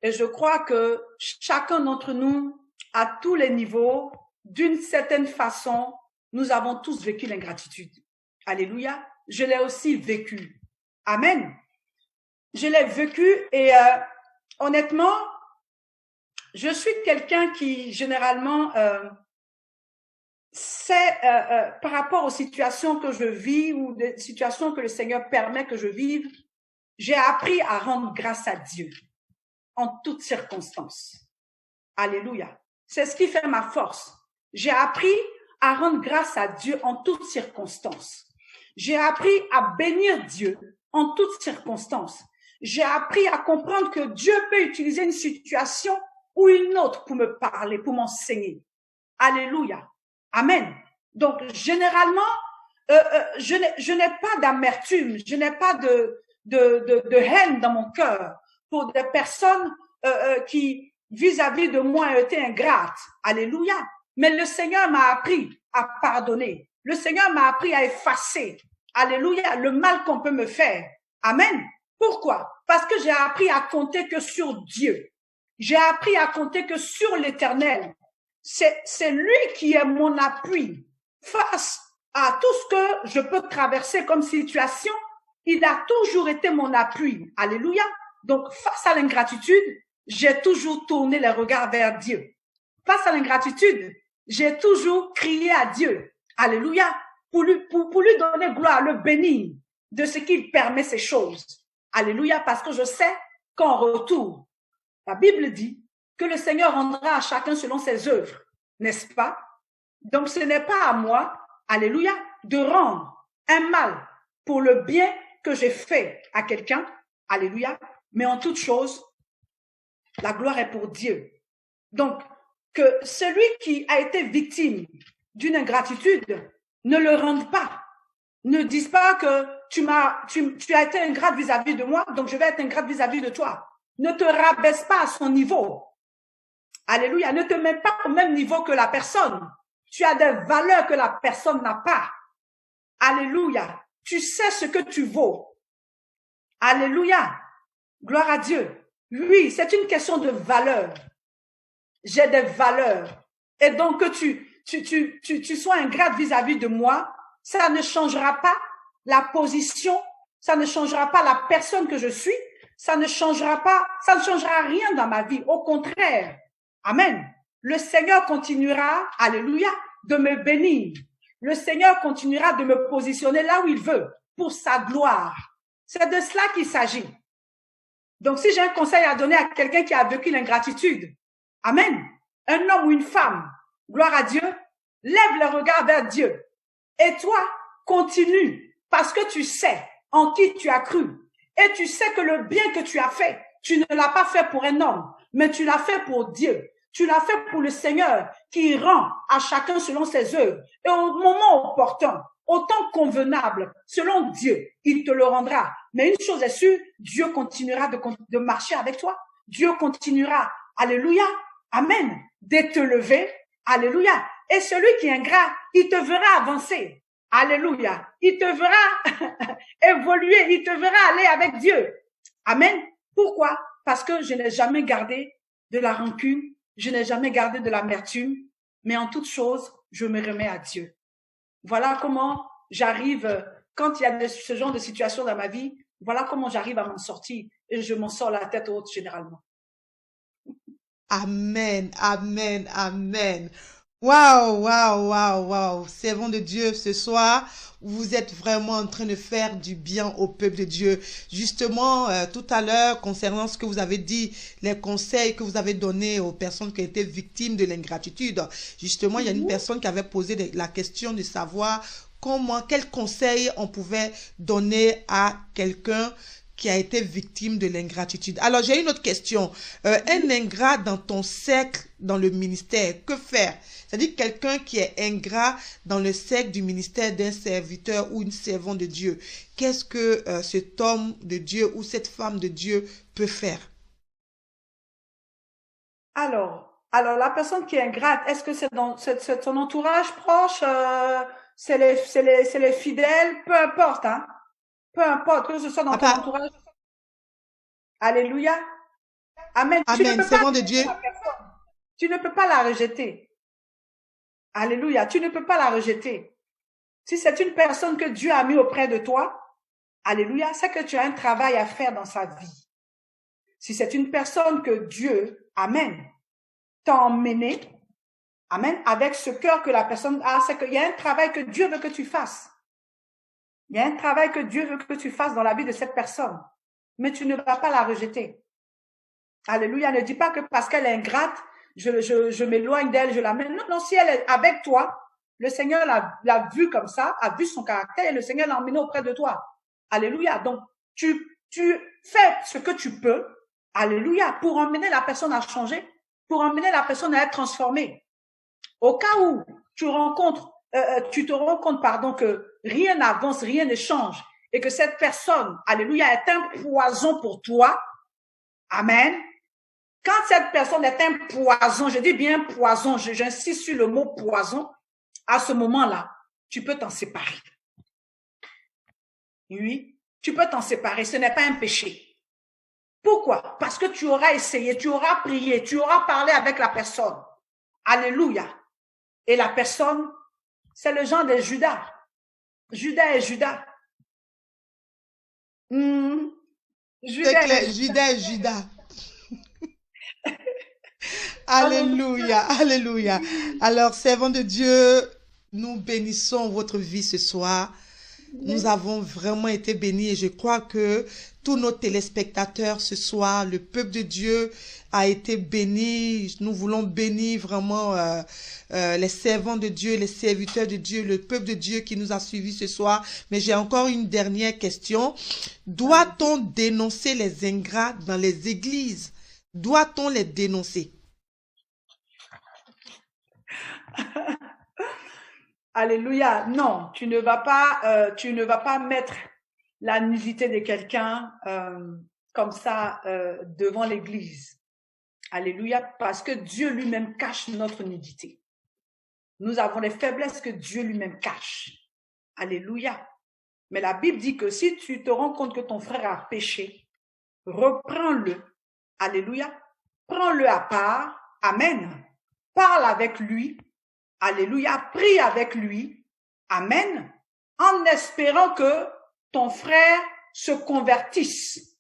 Et je crois que chacun d'entre nous, à tous les niveaux, d'une certaine façon, nous avons tous vécu l'ingratitude. Alléluia. Je l'ai aussi vécu. Amen. Je l'ai vécu et honnêtement, je suis quelqu'un qui généralement sait par rapport aux situations que je vis ou des situations que le Seigneur permet que je vive, j'ai appris à rendre grâce à Dieu en toutes circonstances. Alléluia. C'est ce qui fait ma force. J'ai appris à rendre grâce à Dieu en toutes circonstances. J'ai appris à bénir Dieu en toutes circonstances. J'ai appris à comprendre que Dieu peut utiliser une situation ou une autre pour me parler, pour m'enseigner. Alléluia. Amen. Donc, généralement, je n'ai pas d'amertume, je n'ai pas de haine dans mon cœur pour des personnes qui, vis-à-vis de moi, ont été ingrates. Alléluia. Mais le Seigneur m'a appris à pardonner. Le Seigneur m'a appris à effacer. Alléluia. Le mal qu'on peut me faire. Amen. Pourquoi? Parce que j'ai appris à compter que sur Dieu. J'ai appris à compter que sur l'Éternel. C'est lui qui est mon appui face à tout ce que je peux traverser comme situation. Il a toujours été mon appui. Alléluia. Donc, face à l'ingratitude, j'ai toujours tourné les regards vers Dieu. Face à l'ingratitude, j'ai toujours crié à Dieu. Alléluia. Pour lui donner gloire, le bénir de ce qu'il permet ces choses. Alléluia. Parce que je sais qu'en retour, la Bible dit que le Seigneur rendra à chacun selon ses œuvres, n'est-ce pas? Donc, ce n'est pas à moi, alléluia, de rendre un mal pour le bien que j'ai fait à quelqu'un, alléluia, mais en toute chose, la gloire est pour Dieu. Donc, que celui qui a été victime d'une ingratitude ne le rende pas. Ne dise pas que tu as été ingrate vis-à-vis de moi, donc je vais être ingrate vis-à-vis de toi. Ne te rabaisse pas à son niveau. Alléluia. Ne te mets pas au même niveau que la personne. Tu as des valeurs que la personne n'a pas. Alléluia. Tu sais ce que tu vaux. Alléluia. Gloire à Dieu. Oui, c'est une question de valeur. J'ai des valeurs. Et donc que tu sois ingrate vis-à-vis de moi, ça ne changera pas la position, ça ne changera pas la personne que je suis, ça ne changera rien dans ma vie. Au contraire. Amen. Le Seigneur continuera, alléluia, de me bénir. Le Seigneur continuera de me positionner là où il veut, pour sa gloire. C'est de cela qu'il s'agit. Donc, si j'ai un conseil à donner à quelqu'un qui a vécu l'ingratitude, amen, un homme ou une femme, gloire à Dieu, lève le regard vers Dieu. Et toi, continue, parce que tu sais en qui tu as cru. Et tu sais que le bien que tu as fait, tu ne l'as pas fait pour un homme, mais tu l'as fait pour Dieu. Tu l'as fait pour le Seigneur qui rend à chacun selon ses œuvres. Et au moment opportun, au temps convenable, selon Dieu, il te le rendra. Mais une chose est sûre, Dieu continuera de marcher avec toi. Dieu continuera, alléluia, amen, de te lever, alléluia. Et celui qui est ingrat, il te verra avancer, alléluia. Il te verra évoluer, il te verra aller avec Dieu. Amen. Pourquoi? Parce que je n'ai jamais gardé de la rancune, je n'ai jamais gardé de l'amertume, mais en toute chose, je me remets à Dieu. Voilà comment j'arrive, quand il y a ce genre de situation dans ma vie, voilà comment j'arrive à m'en sortir et je m'en sors la tête haute généralement.
Amen, amen, amen. Waouh, waouh, waouh, waouh. Servant de Dieu, ce soir, vous êtes vraiment en train de faire du bien au peuple de Dieu. Justement, tout à l'heure, concernant ce que vous avez dit, les conseils que vous avez donnés aux personnes qui étaient victimes de l'ingratitude, justement, il y a une personne qui avait posé la question de savoir quel conseil on pouvait donner à quelqu'un qui a été victime de l'ingratitude. Alors, j'ai une autre question. Un ingrat dans ton cercle, dans le ministère, que faire? C'est-à-dire quelqu'un qui est ingrat dans le cercle du ministère d'un serviteur ou une servante de Dieu. Qu'est-ce que cet homme de Dieu ou cette femme de Dieu peut faire?
Alors, la personne qui est ingrate, est-ce que c'est ton entourage proche, c'est les fidèles, peu importe, hein? Peu importe, que ce soit dans ton entourage. Alléluia. Amen.
Amen. Servant de Dieu.
Tu ne peux pas la rejeter. Alléluia. Tu ne peux pas la rejeter. Si c'est une personne que Dieu a mis auprès de toi, alléluia, c'est que tu as un travail à faire dans sa vie. Si c'est une personne que Dieu, amen, t'a emmené, amen, avec ce cœur que la personne a, c'est qu'il y a un travail que Dieu veut que tu fasses. Il y a un travail que Dieu veut que tu fasses dans la vie de cette personne. Mais tu ne vas pas la rejeter. Alléluia. Ne dis pas que parce qu'elle est ingrate, je m'éloigne d'elle, je l'amène. Non, non, si elle est avec toi, le Seigneur l'a vu comme ça, a vu son caractère et le Seigneur l'a emmené auprès de toi. Alléluia. Donc, tu tu fais ce que tu peux, alléluia, pour emmener la personne à changer, pour emmener la personne à être transformée. Au cas où tu te rends compte, pardon, que rien n'avance, rien ne change, et que cette personne, alléluia, est un poison pour toi, amen. Quand cette personne est un poison, je dis bien poison, j'insiste sur le mot poison, à ce moment-là, tu peux t'en séparer. Oui, tu peux t'en séparer, ce n'est pas un péché. Pourquoi? Parce que tu auras essayé, tu auras prié, tu auras parlé avec la personne. Alléluia. Et la personne, c'est le genre de Judas. Judas et Judas.
C'est clair, Judas et Judas. Alléluia, alléluia. Alors, servants de Dieu, nous bénissons votre vie ce soir. Nous avons vraiment été bénis et je crois que tous nos téléspectateurs ce soir, le peuple de Dieu a été béni. Nous voulons bénir vraiment les servants de Dieu, les serviteurs de Dieu, le peuple de Dieu qui nous a suivis ce soir. Mais j'ai encore une dernière question. Doit-on dénoncer les ingrats dans les églises? Doit-on les dénoncer?
Alléluia. Non, tu ne vas pas mettre la nudité de quelqu'un comme ça devant l'église. Alléluia, parce que Dieu lui-même cache notre nudité. Nous avons les faiblesses que Dieu lui-même cache. Alléluia. Mais la Bible dit que si tu te rends compte que ton frère a péché, reprends-le. Alléluia. Prends-le à part. Amen. Parle avec lui. Alléluia. Prie avec lui. Amen. En espérant que ton frère se convertisse.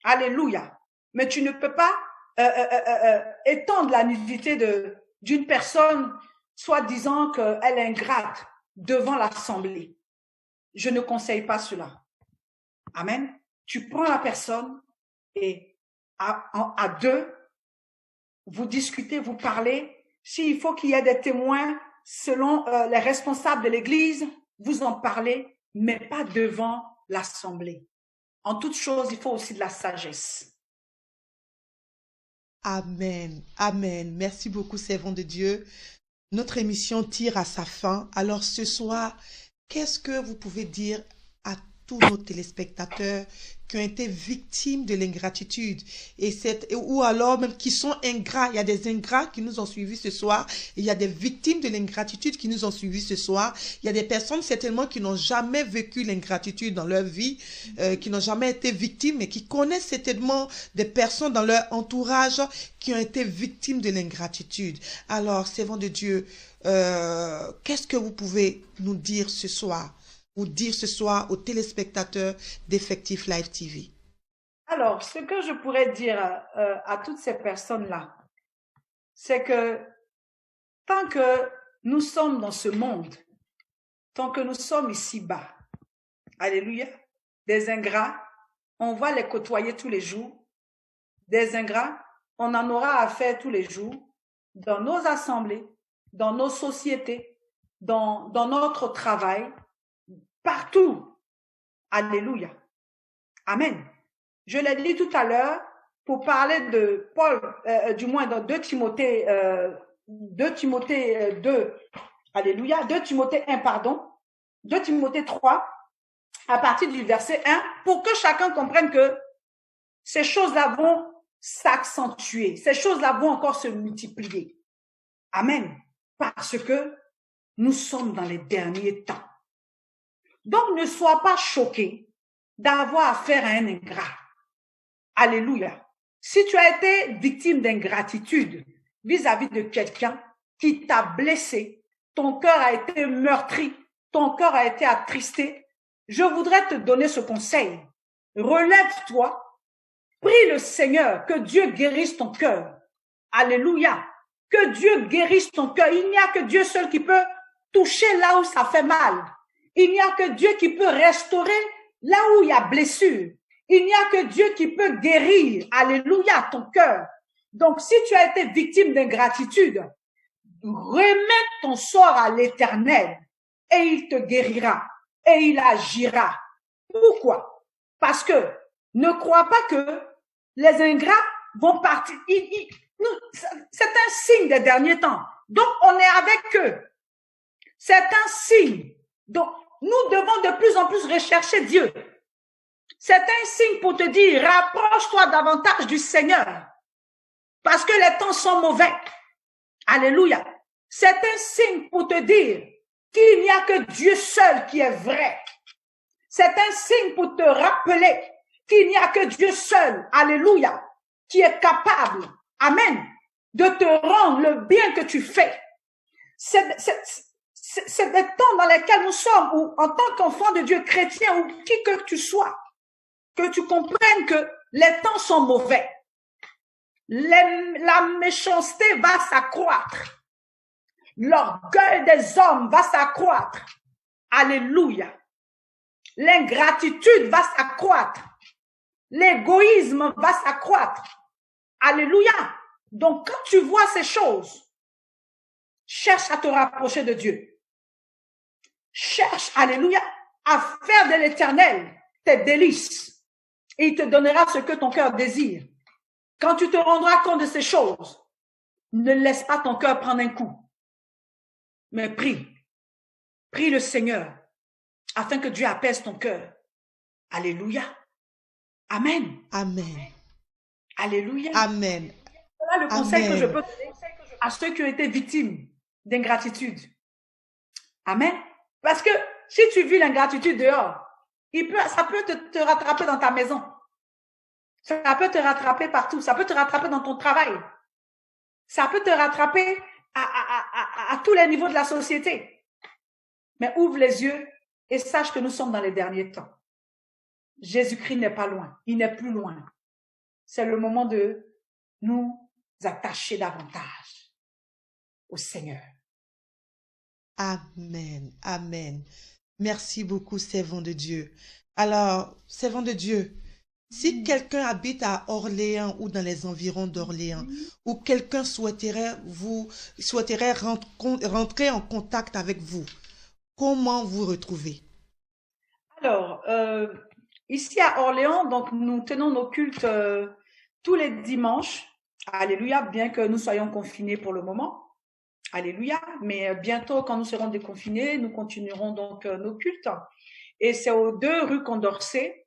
Alléluia. Mais tu ne peux pas étendre la nudité d'une personne, soit disant qu'elle est ingrate devant l'assemblée. Je ne conseille pas cela. Amen. Tu prends la personne et à deux, vous discutez, vous parlez. S'il faut qu'il y ait des témoins selon les responsables de l'Église, vous en parlez, mais pas devant l'assemblée. En toute chose, il faut aussi de la sagesse.
Amen, amen. Merci beaucoup, servants de Dieu. Notre émission tire à sa fin. Alors ce soir, qu'est-ce que vous pouvez dire à tous nos téléspectateurs qui ont été victimes de l'ingratitude ou alors même qui sont ingrats? Il y a des ingrats qui nous ont suivis ce soir. Il y a des victimes de l'ingratitude qui nous ont suivis ce soir. Il y a des personnes certainement qui n'ont jamais vécu l'ingratitude dans leur vie, qui n'ont jamais été victimes, mais qui connaissent certainement des personnes dans leur entourage qui ont été victimes de l'ingratitude. Alors, servants de Dieu, qu'est-ce que vous pouvez nous dire ce soir? Ou dire ce soir aux téléspectateurs d'Effectif Live TV?
Alors, ce que je pourrais dire à toutes ces personnes-là, c'est que tant que nous sommes dans ce monde, tant que nous sommes ici-bas, alléluia, des ingrats, on va les côtoyer tous les jours. Des ingrats, on en aura à faire tous les jours dans nos assemblées, dans nos sociétés, dans notre travail, partout. Alléluia. Amen. Je l'ai dit tout à l'heure pour parler de Paul, du moins dans 2 Timothée 2, alléluia, 2 Timothée 1, pardon, 2 Timothée 3, à partir du verset 1, pour que chacun comprenne que ces choses-là vont s'accentuer, ces choses-là vont encore se multiplier. Amen. Parce que nous sommes dans les derniers temps. Donc, ne sois pas choqué d'avoir affaire à un ingrat. Alléluia. Si tu as été victime d'ingratitude vis-à-vis de quelqu'un qui t'a blessé, ton cœur a été meurtri, ton cœur a été attristé, je voudrais te donner ce conseil. Relève-toi, prie le Seigneur, que Dieu guérisse ton cœur. Alléluia. Que Dieu guérisse ton cœur. Il n'y a que Dieu seul qui peut toucher là où ça fait mal. Il n'y a que Dieu qui peut restaurer là où il y a blessure. Il n'y a que Dieu qui peut guérir, alléluia, ton cœur. Donc, si tu as été victime d'ingratitude, remets ton sort à l'Éternel et il te guérira et il agira. Pourquoi? Parce que Ne crois pas que les ingrats vont partir. C'est un signe des derniers temps. Donc, on est avec eux. C'est un signe. Donc, nous devons de plus en plus rechercher Dieu. C'est un signe pour te dire, rapproche-toi davantage du Seigneur. Parce que les temps sont mauvais. Alléluia. C'est un signe pour te dire qu'il n'y a que Dieu seul qui est vrai. C'est un signe pour te rappeler qu'il n'y a que Dieu seul, alléluia, qui est capable, amen, de te rendre le bien que tu fais. C'est des temps dans lesquels nous sommes, où en tant qu'enfant de Dieu chrétien, ou qui que tu sois, que tu comprennes que les temps sont mauvais. La méchanceté va s'accroître. L'orgueil des hommes va s'accroître. Alléluia. L'ingratitude va s'accroître. L'égoïsme va s'accroître. Alléluia. Donc, quand tu vois ces choses, cherche à te rapprocher de Dieu. Cherche, alléluia, à faire de l'Éternel tes délices. Et il te donnera ce que ton cœur désire. Quand tu te rendras compte de ces choses, ne laisse pas ton cœur prendre un coup. Mais prie. Prie le Seigneur afin que Dieu apaise ton cœur. Alléluia. Amen.
Amen.
Alléluia.
Amen.
Voilà le conseil que je peux donner à ceux qui ont été victimes d'ingratitude. Amen. Parce que si tu vis l'ingratitude dehors, ça peut te rattraper dans ta maison. Ça peut te rattraper partout. Ça peut te rattraper dans ton travail. Ça peut te rattraper à tous les niveaux de la société. Mais ouvre les yeux et sache que nous sommes dans les derniers temps. Jésus-Christ n'est pas loin. Il n'est plus loin. C'est le moment de nous attacher davantage au Seigneur.
Amen. Amen. Merci beaucoup, servant de Dieu. Alors, servant de Dieu, si quelqu'un habite à Orléans ou dans les environs d'Orléans, ou quelqu'un souhaiterait rentrer en contact avec vous, comment vous retrouvez?
Alors, ici à Orléans, donc nous tenons nos cultes tous les dimanches. Alléluia, bien que nous soyons confinés pour le moment. Alléluia, mais bientôt quand nous serons déconfinés, nous continuerons donc nos cultes. Et c'est aux 2 rue Condorcet.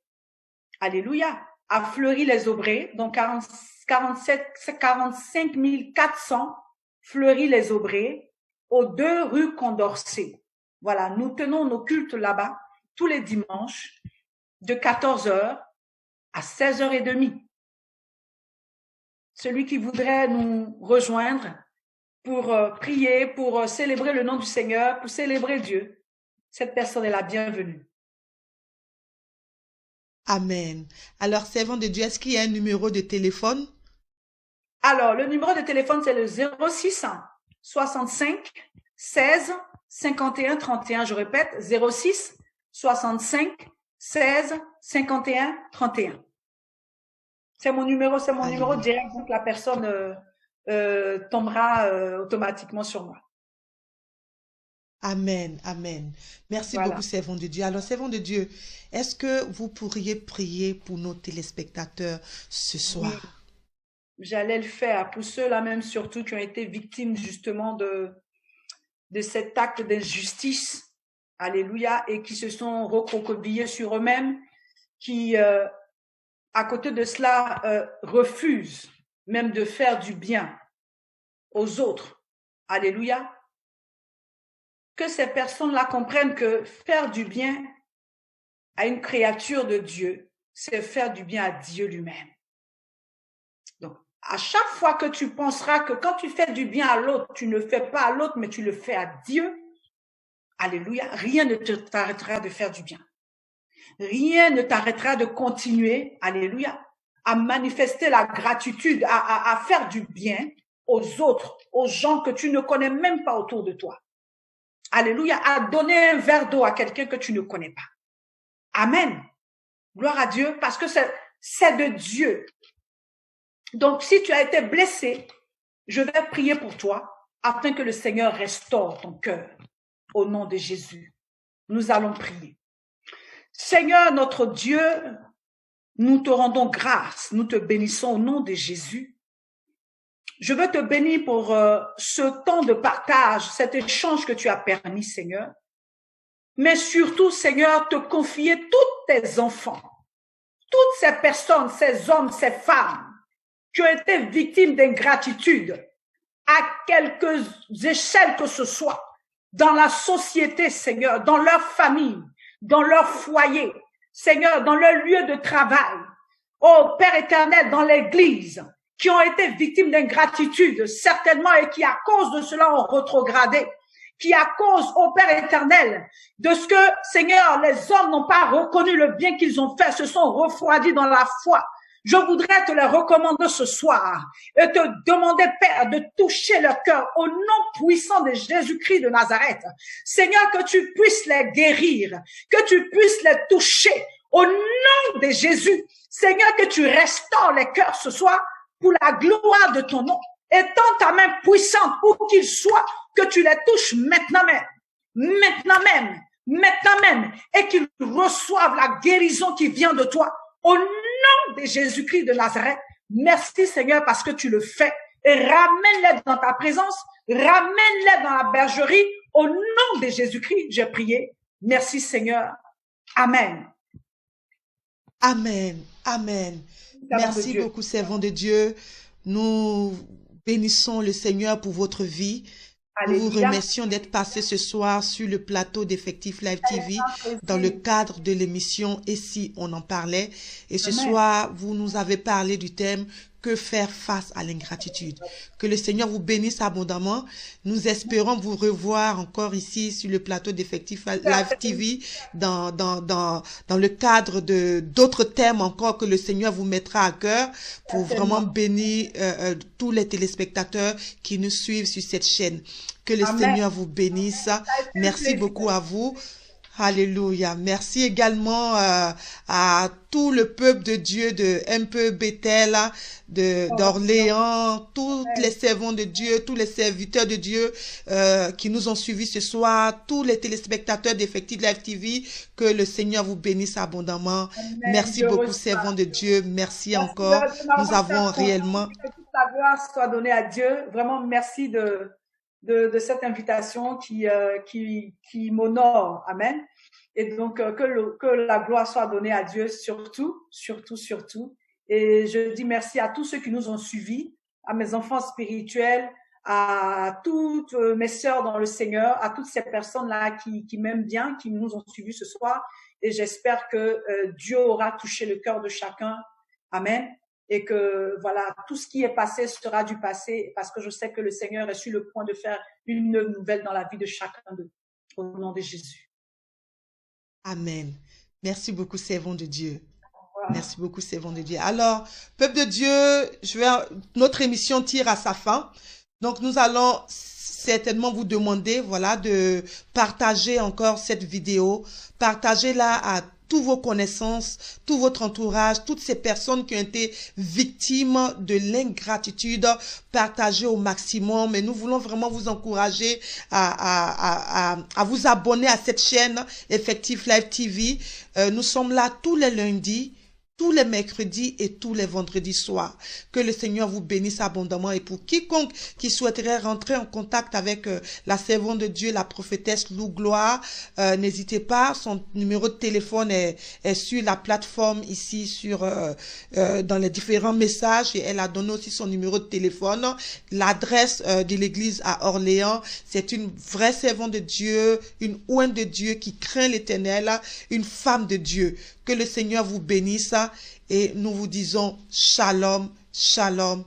Alléluia, à Fleury-les-Aubrais, donc 45 400 Fleury-les-Aubrais, aux 2 rue Condorcet. Voilà, nous tenons nos cultes là-bas tous les dimanches de 14h à 16h30. Celui qui voudrait nous rejoindre pour prier, pour célébrer le nom du Seigneur, pour célébrer Dieu, cette personne est la bienvenue.
Amen. Alors, servant de Dieu, est-ce qu'il y a un numéro de téléphone?
Alors, le numéro de téléphone, c'est le 06 65 16 51 31. Je répète, 06 65 16 51 31. C'est mon numéro direct, donc la personne tombera automatiquement sur moi.
Amen, amen. Merci beaucoup, servant de Dieu. Alors, servant de Dieu, est-ce que vous pourriez prier pour nos téléspectateurs ce soir?
Oui, j'allais le faire pour ceux-là même surtout qui ont été victimes justement de cet acte d'injustice. Alléluia, et qui se sont recroquevillés sur eux-mêmes, qui, à côté de cela, refusent même de faire du bien aux autres. Alléluia. Que ces personnes-là comprennent que faire du bien à une créature de Dieu, c'est faire du bien à Dieu lui-même. Donc, à chaque fois que tu penseras que quand tu fais du bien à l'autre, tu ne le fais pas à l'autre, mais tu le fais à Dieu, alléluia, rien ne t'arrêtera de faire du bien. Rien ne t'arrêtera de continuer, alléluia, à manifester la gratitude, à faire du bien aux autres, aux gens que tu ne connais même pas autour de toi. Alléluia, à donner un verre d'eau à quelqu'un que tu ne connais pas. Amen. Gloire à Dieu, parce que c'est de Dieu. Donc, si tu as été blessé, je vais prier pour toi afin que le Seigneur restaure ton cœur. Au nom de Jésus, nous allons prier. Seigneur, notre Dieu, Nous te rendons grâce, nous te bénissons au nom de Jésus. Je veux te bénir pour ce temps de partage, cet échange que tu as permis, Seigneur. Mais surtout, Seigneur, te confier tous tes enfants, toutes ces personnes, ces hommes, ces femmes qui ont été victimes d'ingratitude à quelques échelles que ce soit, dans la société, Seigneur, dans leur famille, dans leur foyer, Seigneur, dans leur lieu de travail, oh Père éternel, dans l'église, qui ont été victimes d'ingratitude, certainement, et qui, à cause de cela, ont rétrogradé, qui, à cause, ô Père éternel, de ce que, Seigneur, les hommes n'ont pas reconnu le bien qu'ils ont fait, se sont refroidis dans la foi. Je voudrais te les recommander ce soir et te demander, Père, de toucher leur cœur au nom puissant de Jésus-Christ de Nazareth. Seigneur, que tu puisses les guérir, que tu puisses les toucher au nom de Jésus. Seigneur, que tu restaures les cœurs ce soir pour la gloire de ton nom. Étends ta main puissante où qu'ils soient, que tu les touches maintenant même, et qu'ils reçoivent la guérison qui vient de toi. Au nom de Jésus-Christ de Nazareth, merci Seigneur parce que tu le fais. Et ramène-les dans ta présence, ramène-les dans la bergerie. Au nom de Jésus-Christ, j'ai prié. Merci Seigneur. Amen.
Amen. Amen. Merci beaucoup, servant de Dieu. Nous bénissons le Seigneur pour votre vie. Nous vous remercions d'être passé ce soir sur le plateau d'Effectif Live TV dans le cadre de l'émission « Et si on en parlait ?» Et ce soir, vous nous avez parlé du thème « Que faire face à l'ingratitude ?» Que le Seigneur vous bénisse abondamment. Nous espérons vous revoir encore ici sur le plateau d'Effectif Live TV dans le cadre de d'autres thèmes encore que le Seigneur vous mettra à cœur pour vraiment bénir tous les téléspectateurs qui nous suivent sur cette chaîne. Que le Seigneur vous bénisse. Merci beaucoup à vous. Alléluia. Merci également à tout le peuple de Dieu de un peu Bethel, d'Orléans, tous les servants de Dieu, tous les serviteurs de Dieu qui nous ont suivis ce soir, tous les téléspectateurs d'Effectif Live TV, que le Seigneur vous bénisse abondamment. Amen. Merci beaucoup, servants de Dieu. Merci encore. Nous avons réellement...
Que toute la gloire soit donnée à Dieu. Vraiment, merci de cette invitation qui m'honore. Amen. Et donc, que la gloire soit donnée à Dieu surtout. Et je dis merci à tous ceux qui nous ont suivis, à mes enfants spirituels, à toutes mes sœurs dans le Seigneur, à toutes ces personnes-là qui m'aiment bien, qui nous ont suivis ce soir. Et j'espère que Dieu aura touché le cœur de chacun. Amen. Et que, voilà, tout ce qui est passé sera du passé, parce que je sais que le Seigneur est sur le point de faire une œuvre nouvelle dans la vie de chacun d'eux. Au nom de Jésus.
Amen. Merci beaucoup, servant de Dieu. Merci beaucoup, servant de Dieu. Alors, peuple de Dieu, notre émission tire à sa fin. Donc, nous allons certainement vous demander, voilà, de partager encore cette vidéo. Partagez-la à toutes vos connaissances, tout votre entourage, toutes ces personnes qui ont été victimes de l'ingratitude, partagez au maximum. Et nous voulons vraiment vous encourager à vous abonner à cette chaîne Effectif Live TV. Nous sommes là tous les lundis, tous les mercredis et tous les vendredis soirs. Que le Seigneur vous bénisse abondamment. Et pour quiconque qui souhaiterait rentrer en contact avec la servante de Dieu, la prophétesse Lou Gloire, n'hésitez pas. Son numéro de téléphone est sur la plateforme ici dans les différents messages. Et elle a donné aussi son numéro de téléphone. L'adresse de l'église à Orléans. C'est une vraie servante de Dieu, une ointe de Dieu qui craint l'Éternel, une femme de Dieu. Que le Seigneur vous bénisse et nous vous disons shalom, shalom.